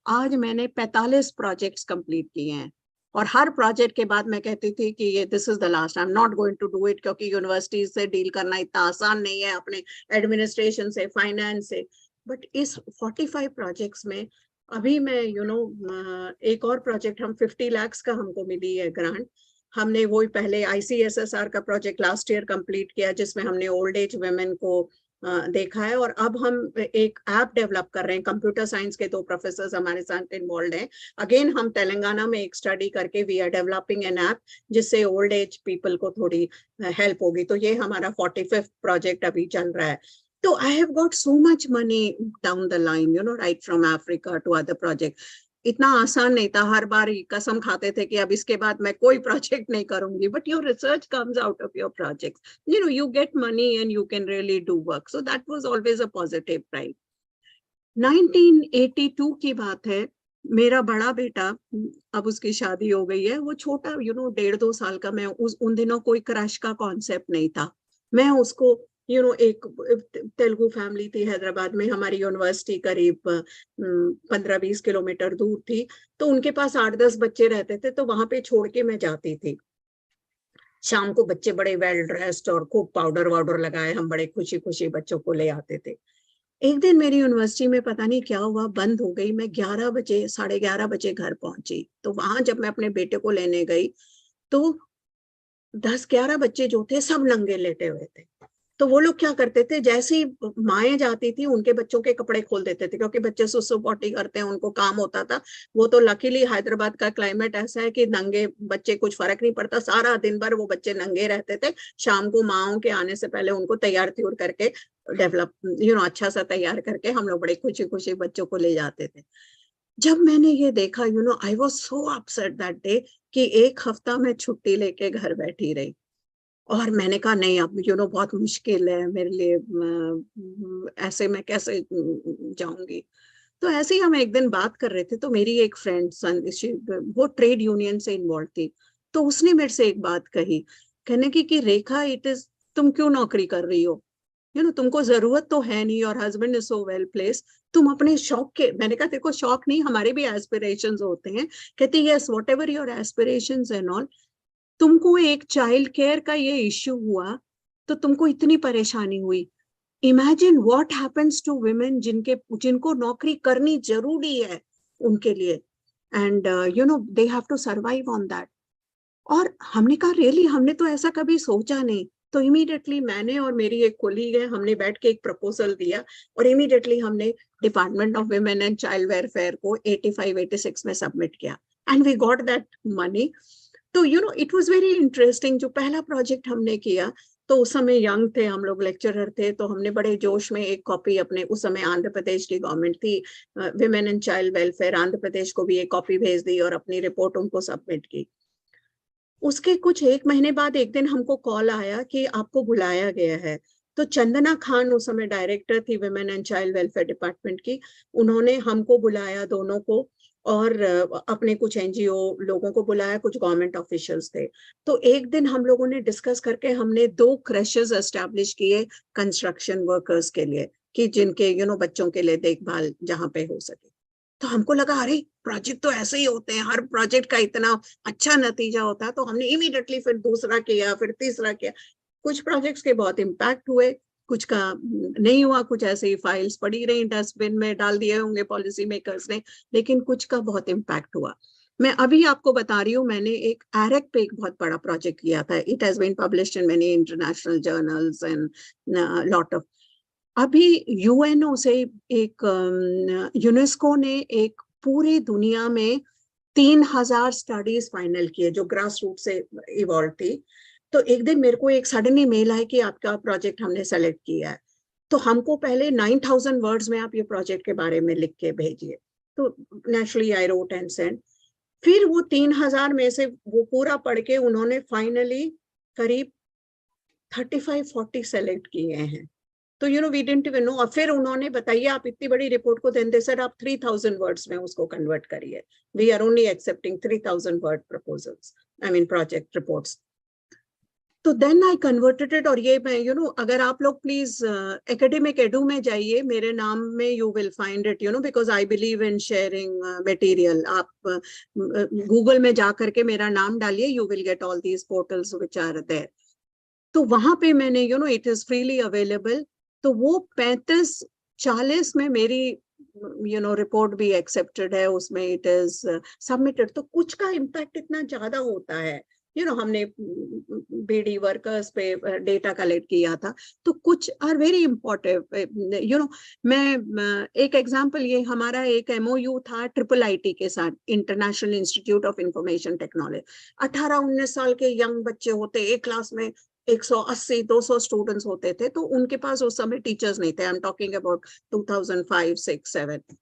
आज मैंने 45 प्रोजेक्ट्स कंप्लीट किए हैं, और हर प्रोजेक्ट के बाद मैं कहती थी कि ये this is the last, I am not going to do it, क्योंकि यूनिवर्सिटीज से डील करना इतना आसान नहीं है, अपने एडमिनिस्ट्रेशन से, फाइनेंस से। बट इस 45 प्रोजेक्ट्स में अभी मैं एक और प्रोजेक्ट, हम 50 लाख का हमको मिली है ग्रांट, हमने वही पहले ICSSR का प्रोजेक्ट लास्ट ईयर कंप्लीट किया, जिसमें हमने ओल्ड एज वुमेन को देखा है। और अब हम एक ऐप डेवलप कर रहे हैं, कंप्यूटर साइंस के 2 प्रोफेसर्स हमारे साथ इन्वॉल्व हैं। अगेन हम तेलंगाना में एक स्टडी करके we are developing an app जिससे ओल्ड एज पीपल को थोड़ी हेल्प होगी। तो ये हमारा 45th प्रोजेक्ट अभी चल रहा है। तो I have got so much money down the line, right from Africa to other project. इतना आसान नहीं था, हर बार कसम खाते थे कि अब इसके बाद मैं कोई प्रोजेक्ट नहीं करूंगी, but your research comes out of your projects, you get money and you can really do work, so that was always a positive pride. 1982 की बात है, मेरा बड़ा बेटा, अब उसकी शादी हो गई है, वो छोटा 1.5-2 साल का, मैं उन दिनों कोई क्रश का कॉन्सेप्ट नहीं था, मैं उसको एक तेलुगु फैमिली थी हैदराबाद में, हमारी यूनिवर्सिटी करीब 15-20 किलोमीटर दूर थी, तो उनके पास 8-10 बच्चे रहते थे, तो वहां पे छोड़ के मैं जाती थी। शाम को बच्चे बड़े वेल ड्रेस्ड और खूब पाउडर वाउडर लगाए, हम बड़े खुशी खुशी बच्चों को ले आते थे। एक दिन मेरी यूनिवर्सिटी में पता नहीं क्या हुआ, बंद हो गई। मैं 11 बजे 11:30 बजे घर पहुंची। तो वहां जब मैं अपने बेटे को लेने गई तो 10-11 बच्चे जो थे सब नंगे लेटे हुए थे। तो वो लोग क्या करते थे, जैसे ही माएँ जाती थी उनके बच्चों के कपड़े खोल देते थे, क्योंकि बच्चे सुसु पोटी करते हैं, उनको काम होता था। वो तो लकीली हैदराबाद का क्लाइमेट ऐसा है कि नंगे बच्चे कुछ फर्क नहीं पड़ता, सारा दिन भर वो बच्चे नंगे रहते थे। शाम को माओ के आने से पहले उनको तैयार त्यूर करके डेवलप अच्छा सा तैयार करके हम लोग बड़े खुशी खुशी बच्चों को ले जाते थे। जब मैंने ये देखा, I was so upset that day कि एक हफ्ता मैं छुट्टी लेके घर बैठी रही। और मैंने कहा नहीं, अब बहुत मुश्किल है मेरे लिए, ऐसे मैं कैसे जाऊंगी। तो ऐसे ही हम एक दिन बात कर रहे थे, तो मेरी एक फ्रेंड वो ट्रेड यूनियन से इन्वॉल्व थी, तो उसने मेरे से एक बात कही, कहने की कि रेखा, तुम क्यों नौकरी कर रही हो, तुमको जरूरत तो है नहीं, और husband is so well place, तुम अपने शौक के। मैंने कहा देखो, शौक नहीं, हमारे भी एस्पिरेशंस होते हैं। कहती yes, what ever your aspirations and all, तुमको एक चाइल्ड केयर का ये इश्यू हुआ तो तुमको इतनी परेशानी हुई। Imagine what happens to women जिनको नौकरी करनी जरूरी है उनके लिए, and they have to survive on that. और हमने कहा रियली, हमने तो ऐसा कभी सोचा नहीं। तो इमीडिएटली मैंने और मेरी एक कोलीग है, हमने बैठ के एक प्रपोजल दिया, और इमीडिएटली हमने department of women and child welfare को 85-86 में सबमिट किया, and we got that money. तो इट वाज वेरी इंटरेस्टिंग। जो पहला प्रोजेक्ट हमने किया, तो उस समय यंग थे हम लोग, लेक्चरर थे, तो हमने बड़े जोश में एक कॉपी अपने, उस समय आंध्र प्रदेश की गवर्नमेंट थी, women and child welfare, Andhra Pradesh को भी एक कॉपी भेज दी और अपनी रिपोर्ट उनको सबमिट की। उसके कुछ 1 महीने बाद एक दिन हमको कॉल आया कि आपको बुलाया गया है। तो चंदना खान उस समय डायरेक्टर थी women and child welfare department की, उन्होंने हमको बुलाया दोनों को, और अपने कुछ एनजीओ लोगों को बुलाया, कुछ गवर्नमेंट ऑफिशियल्स थे। तो एक दिन हम लोगों ने डिस्कस करके हमने 2 क्रशेस एस्टैब्लिश किए कंस्ट्रक्शन वर्कर्स के लिए, कि जिनके बच्चों के लिए देखभाल जहाँ पे हो सके। तो हमको लगा अरे प्रोजेक्ट तो ऐसे ही होते हैं, हर प्रोजेक्ट का इतना अच्छा नतीजा होता है। तो हमने इमीडिएटली फिर दूसरा किया, फिर तीसरा किया। कुछ प्रोजेक्ट्स के बहुत इम्पैक्ट हुए, कुछ का नहीं हुआ, कुछ ऐसे ही फाइल्स पड़ी रही, डस्टबिन में डाल दिए होंगे पॉलिसी मेकर्स ने, लेकिन कुछ का बहुत इम्पैक्ट हुआ। मैं अभी आपको बता रही हूँ, मैंने एक एरेक पे एक बहुत बड़ा प्रोजेक्ट किया था। It has been published in many international journals and lot of. अभी यूएनओ से यूनेस्को ने एक पूरी दुनिया में 3000 स्टडीज फाइनल किए जो ग्रास रूट से इवॉल्व थी। तो एक दिन मेरे को एक सडनली मेल आया कि आपका प्रोजेक्ट हमने सेलेक्ट किया है। तो हमको पहले 9000 वर्ड्स में आप ये प्रोजेक्ट के बारे में लिख के भेजिए। तो naturally I wrote and send. फिर वो 3000 में से वो पूरा पढ़ के उन्होंने फाइनली करीब 35-40 सेलेक्ट किए हैं। तो वी डिडंट इवन नो। और फिर उन्होंने बताइए, आप इतनी बड़ी रिपोर्ट को देन दे सेड आप 3000 वर्ड्स में उसको कन्वर्ट करिए। We are only accepting 3000 word proposals, I mean project reports. तो देन आई कन्वर्टेड इट। और ये मैं अगर आप लोग प्लीज एकेडमिक एडू में जाइए, मेरे नाम में you will find it, because I believe in sharing material. आप गूगल में जा करके मेरा नाम डालिए, you will get all these portals which are there. तो वहां पे मैंने इट इज फ्रीली अवेलेबल। तो वो 35-40 में मेरी रिपोर्ट भी एक्सेप्टेड है, उसमें इट इज सबमिटेड। तो कुछ का इम्पैक्ट इतना ज्यादा होता है। हमने बीडी वर्कर्स पे डेटा कलेक्ट किया था, तो कुछ आर वेरी इम्पोर्टेंट। मैं एक एग्जांपल, ये हमारा एक MOU था IIIT के साथ, international institute of information technology. 18-19 साल के यंग बच्चे होते, एक क्लास में 180-200 स्टूडेंट्स होते थे। तो उनके पास उस समय टीचर्स नहीं थे। I am talking about 2005, 6, 7।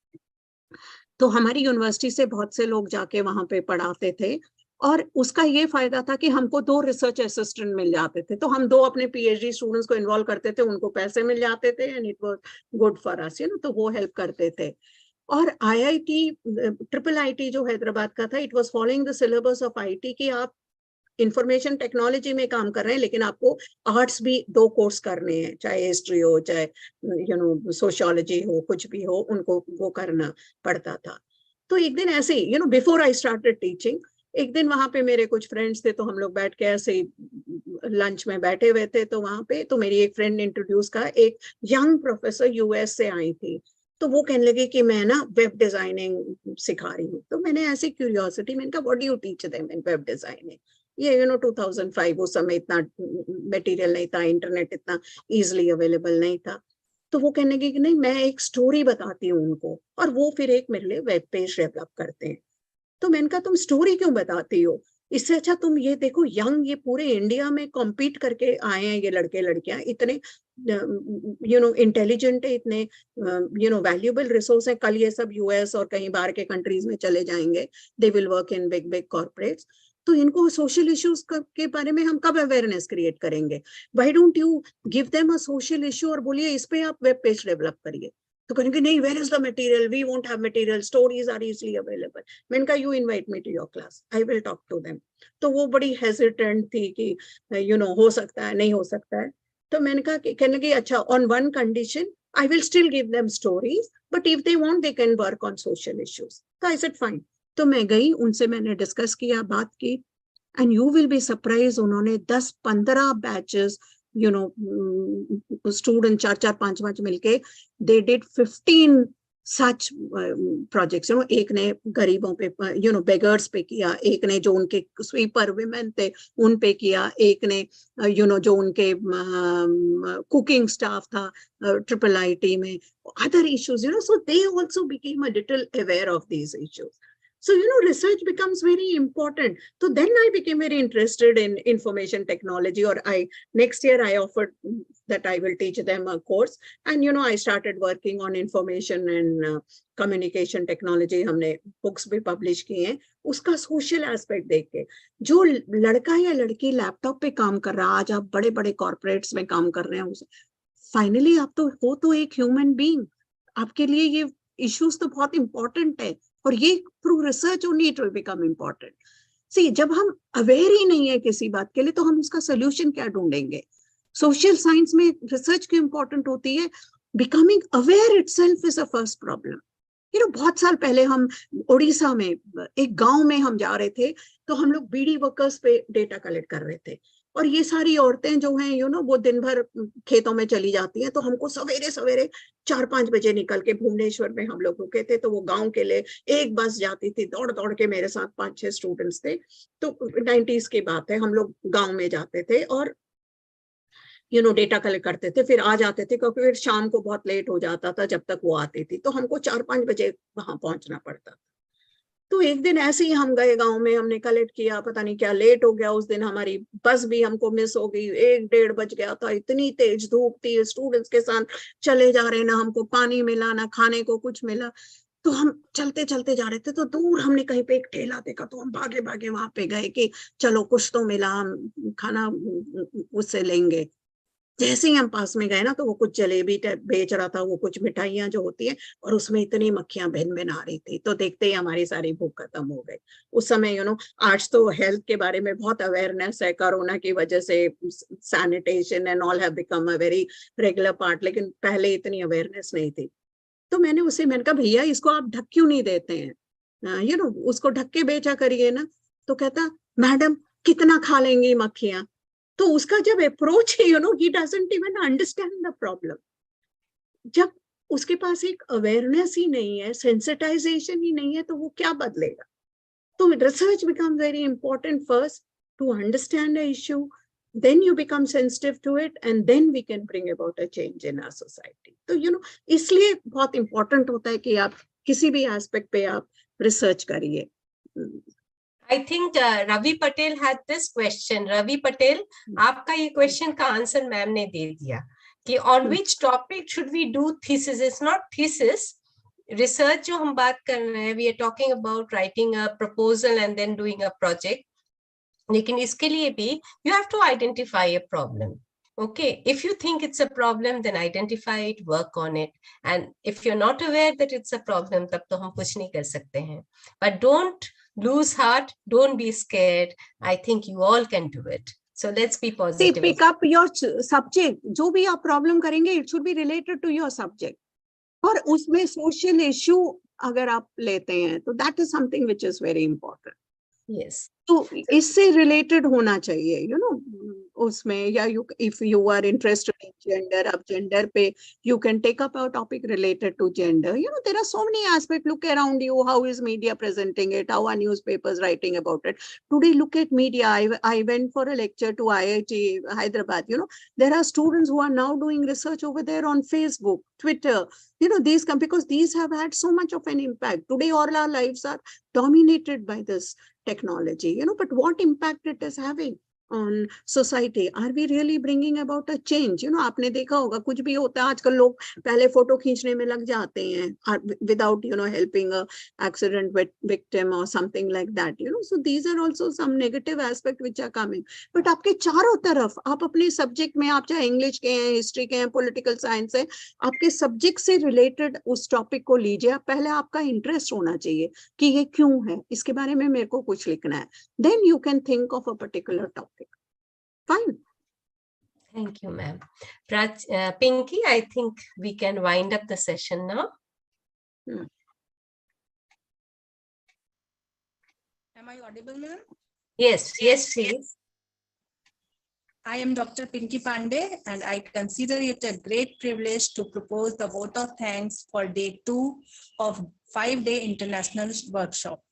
तो हमारी यूनिवर्सिटी से बहुत से लोग जाके वहां पे पढ़ाते थे, और उसका ये फायदा था कि हमको 2 रिसर्च असिस्टेंट मिल जाते थे। तो हम 2 अपने PhD स्टूडेंट्स को इन्वॉल्व करते थे, उनको पैसे मिल जाते थे, and it was good for us, तो वो हेल्प करते थे। और IIT, IIIT जो हैदराबाद का था, it was following the syllabus of IT कि आप इंफॉर्मेशन टेक्नोलॉजी में काम कर रहे हैं, लेकिन आपको आर्ट्स भी 2 कोर्स करने हैं, चाहे हिस्ट्री हो, चाहे सोशियोलॉजी हो, कुछ भी हो, उनको वो करना पड़ता था। तो एक दिन ऐसे ही बिफोर आई स्टार्टेड टीचिंग, एक दिन वहां पे मेरे कुछ फ्रेंड्स थे, तो हम लोग बैठ के ऐसे लंच में बैठे हुए थे, तो वहां पे तो मेरी एक फ्रेंड ने इंट्रोड्यूस करा, एक यंग प्रोफेसर यूएस से आई थी, तो वो कहने लगे कि मैं ना वेब डिजाइनिंग सिखा रही हूँ। तो मैंने ऐसी क्यूरियोसिटी, मैंने कहा what do you teach them in web designing. ये 2005 उस समय इतना मटेरियल नहीं था, इंटरनेट इतना इजिली अवेलेबल नहीं था। तो वो कहने लगे कि नहीं, मैं एक स्टोरी बताती हूँ उनको, और वो फिर एक मेरे लिए वेब पेज डेवलप करते हैं। तो मैंने कहा तुम स्टोरी क्यों बताती हो, इससे अच्छा तुम ये देखो, यंग, ये पूरे इंडिया में कॉम्पीट करके आए हैं ये लड़के लड़कियां, इतने इंटेलिजेंट है, इतने वैल्यूएबल रिसोर्स है, कल ये सब यूएस और कहीं बाहर के कंट्रीज में चले जाएंगे, they will work in big big corporates. तो इनको सोशल इश्यूज के बारे में हम कब अवेयरनेस क्रिएट करेंगे? Why don't you give them a social issue और बोलिए इस पे आप वेब पेज डेवलप करिए। तो कहेंगे नहीं, where is the material, we won't have material, stories are easily available. मैंने कहा you invite me to your class, I will talk to them. तो वो बड़ी हेजिटेंट थी कि हो सकता है, नहीं हो सकता है। तो मैंने कहा कि कहने लगी अच्छा, on one condition, I will still give them stories, but if they want they can work on social issues. तो आई सेड फाइन। तो मैं गई, उनसे मैंने डिस्कस किया, बात की, and you will be surprise, उन्होंने 10-15 बैचेस स्टूडेंट 4-5 मिलके, दे डिड 15 सच प्रोजेक्ट्स। एक ने गरीबों पे बेगर्स पे किया, एक ने जो उनके स्वीपर विमेन थे उन पे किया, एक ने जो उनके कुकिंग स्टाफ था IIIT में, other issues, so they also became a little aware of these issues. So, research becomes very important. So then I became very interested in information technology, or next year I offered that I will teach them a course. And, I started working on information and communication technology. हमने books भी publish किए हैं, उसका social aspect देख के। जो लड़का या लड़की लैपटॉप पे काम कर रहा, आज आप बड़े बड़े corporates में काम कर रहे हैं, फाइनली आप तो हो तो एक ह्यूमन बीइंग, आपके लिए ये इश्यूज तो बहुत इंपॉर्टेंट है, और ये through research only it will become important. See, जब हम अवेयर ही नहीं है किसी बात के लिए, तो हम उसका सोल्यूशन क्या ढूंढेंगे? सोशल साइंस में रिसर्च क्यों इंपॉर्टेंट होती है? Becoming aware itself is a first problem. बहुत साल पहले हम उड़ीसा में एक गांव में हम जा रहे थे, तो हम लोग बीड़ी वर्कर्स पे डेटा कलेक्ट कर रहे थे, और ये सारी औरतें जो हैं वो दिन भर खेतों में चली जाती हैं। तो हमको सवेरे सवेरे 4-5 बजे निकल के, भुवनेश्वर में हम लोग रुके थे, तो वो गांव के लिए एक बस जाती थी, दौड़ दौड़ के, मेरे साथ 5-6 स्टूडेंट्स थे। तो 90s की बात है, हम लोग गांव में जाते थे और डेटा कलेक्ट करते थे, फिर आ जाते थे, क्योंकि फिर शाम को बहुत लेट हो जाता था जब तक वो आती थी, तो हमको 4-5 बजे वहां पहुंचना पड़ता था। तो एक दिन ऐसे ही हम गए गांव में, हमने कलेक्ट किया, पता नहीं क्या लेट हो गया उस दिन, हमारी बस भी हमको मिस हो गई, 1-1:30 बज गया था, इतनी तेज धूप थी, स्टूडेंट्स के साथ चले जा रहे, ना हमको पानी मिला, ना खाने को कुछ मिला। तो हम चलते चलते जा रहे थे, तो दूर हमने कहीं पे एक ठेला देखा, तो हम भागे भागे वहां पे गए कि चलो कुछ तो मिला, हम खाना उससे लेंगे। जैसे ही हम पास में गए ना, तो वो कुछ जलेबी बेच रहा था, वो कुछ मिठाइयां जो होती है, और उसमें इतनी मक्खियां भिन भिन आ रही थी, तो देखते ही हमारी सारी भूख खत्म हो गई। उस समय आज तो हेल्थ के बारे में बहुत अवेयरनेस है, कोरोना की वजह से sanitation and all have become a very regular part, लेकिन पहले इतनी अवेयरनेस नहीं थी। तो मैंने कहा भैया इसको आप ढक क्यों नहीं देते हैं, उसको ढक के बेचा करिए ना। तो कहता मैडम कितना खा लेंगी मक्खियां। तो उसका जब अप्रोच है, he doesn't even understand the problem. जब उसके पास एक अवेयरनेस ही नहीं है, सेंसिटाइजेशन ही नहीं है, तो वो क्या बदलेगा? तो research becomes very important first to understand the issue, then you become sensitive to it, and then we can bring about a change in our society. तो इसलिए बहुत important होता है कि आप किसी भी एस्पेक्ट पे आप रिसर्च करिए। I think Ravi Patel had this question. Ravi Patel, आपका ये क्वेश्चन का आंसर मैम ने दे दिया कि on which topic should we do thesis? It's not thesis. Research जो हम बात कर रहे हैं, we are talking about writing a proposal and then doing a project. लेकिन इसके लिए भी you have to identify a problem. Okay, if you think it's a problem, then identify it, work on it. And if you're not aware that it's a problem, तब तो हम कुछ नहीं कर सकते हैं. But don't lose heart, don't be scared. I think you all can do it. So let's be positive. See, pick up your subject. जो भी आप problem करेंगे, it should be related to your subject. और उसमें social issue अगर आप लेते हैं, तो that is something which is very important. Yes. तो इससे related होना चाहिए, you know, उसमें या if you are interested in gender, अब gender पे you can take up a topic related to gender. You know, there are so many aspects. Look around you. How is media presenting it? How are newspapers writing about it? Today, look at media. I went for a lecture to IIT Hyderabad. You know, there are students who are now doing research over there on Facebook, Twitter. You know, these come because these have had so much of an impact. Today, all our lives are dominated by this technology, you know, but what impact it is having on society? Are we really bringing about a change? You know, आपने देखा होगा कुछ भी होता है आजकल लोग पहले फोटो खींचने में लग जाते हैं without, you know, helping a accident victim or something like that, you know. So these are also some negative aspect which are coming. But आपके चारों तरफ आप अपने सब्जेक्ट में, आप चाहे इंग्लिश के हैं, हिस्ट्री के हैं, पॉलिटिकल साइंस है, आपके सब्जेक्ट से रिलेटेड उस टॉपिक को लीजिए. पहले आपका इंटरेस्ट होना चाहिए कि ये क्यों है, इसके बारे में मेरे को कुछ लिखना है. Then you can think of a particular topic. Fine. Thank you, ma'am. Pinky, I think we can wind up the session now. Am I audible, ma'am? Yes, yes, please. I am Dr. Pinky Pandey, and I consider it a great privilege to propose the vote of thanks for day 2 of 5-day international workshop.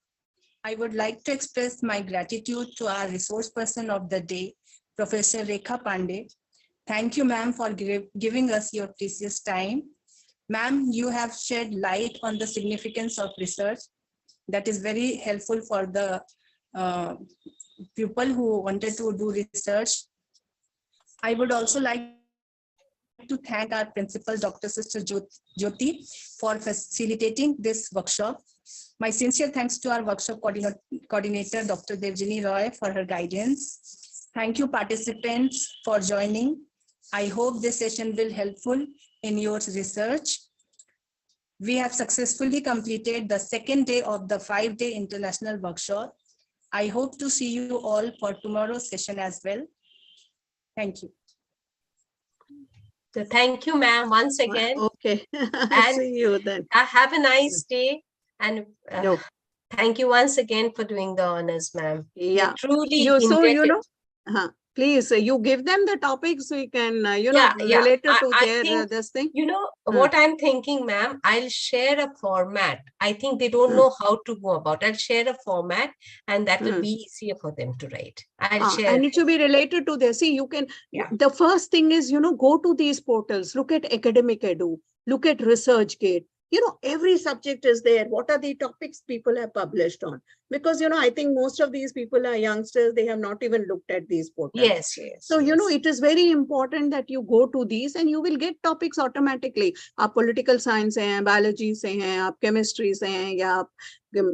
I would like to express my gratitude to our resource person of the day, Professor Rekha Pandey. Thank you, ma'am, for giving us your precious time. Ma'am, you have shed light on the significance of research. That is very helpful for the people who wanted to do research. I would also like to thank our principal, Dr. Sister Jyoti, for facilitating this workshop. My sincere thanks to our workshop coordinator, Dr. Devjini Roy, for her guidance. Thank you, participants, for joining. I hope this session will be helpful in your research. We have successfully completed the second day of the 5-day international workshop. I hope to see you all for tomorrow's session as well. Thank you. So thank you, ma'am, once again. Okay. And see you then. Have a nice day. And thank you once again for doing the honors, ma'am. Yeah. Truly so, you know, please, you give them the topics so you can, you know, related to their this thing. You know, what I'm thinking, ma'am, I'll share a format. I think they don't know how to go about. I'll share a format and that will be easier for them to write. I'll share. And it should be related to their, see, you can, the first thing is, you know, go to these portals, look at Academic Edu, look at ResearchGate. You know, every subject is there. What are the topics people have published on? Because, you know, I think most of these people are youngsters. They have not even looked at these portals. Yes. So, you know, it is very important that you go to these and you will get topics automatically. Aap political science se hain, biology se hain, aap chemistry se hain, ya aap,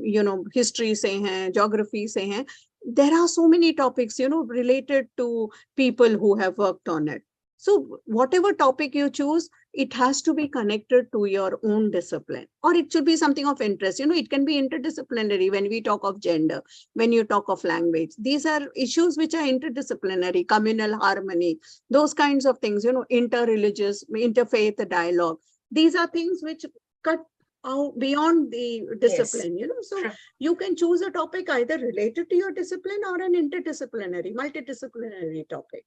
you know, history se hain, geography se hain. There are so many topics, you know, related to people who have worked on it. So whatever topic you choose, it has to be connected to your own discipline, or it should be something of interest. You know, it can be interdisciplinary when we talk of gender, when you talk of language. These are issues which are interdisciplinary, communal harmony, those kinds of things, you know, interreligious, interfaith dialogue. These are things which cut out beyond the discipline, you know. So you can choose a topic either related to your discipline or an interdisciplinary, multidisciplinary topic.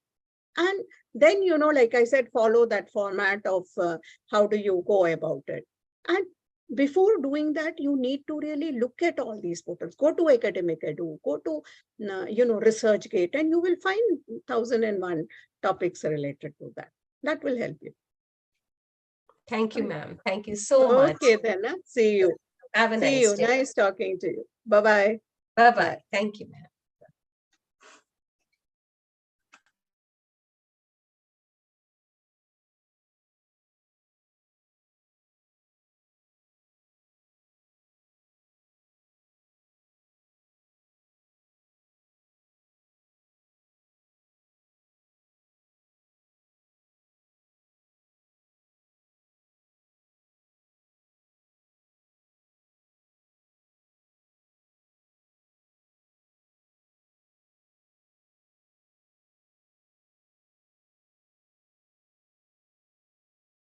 And then, you know, like I said, follow that format of how do you go about it. And before doing that, you need to really look at all these portals. Go to Academic Edu, go to, you know, ResearchGate, and you will find 1001 topics related to that. That will help you. Thank you, ma'am. Thank you so much. Okay, then. See you. Have a nice day. Nice talking to you. Bye-bye. Bye-bye. Thank you, ma'am.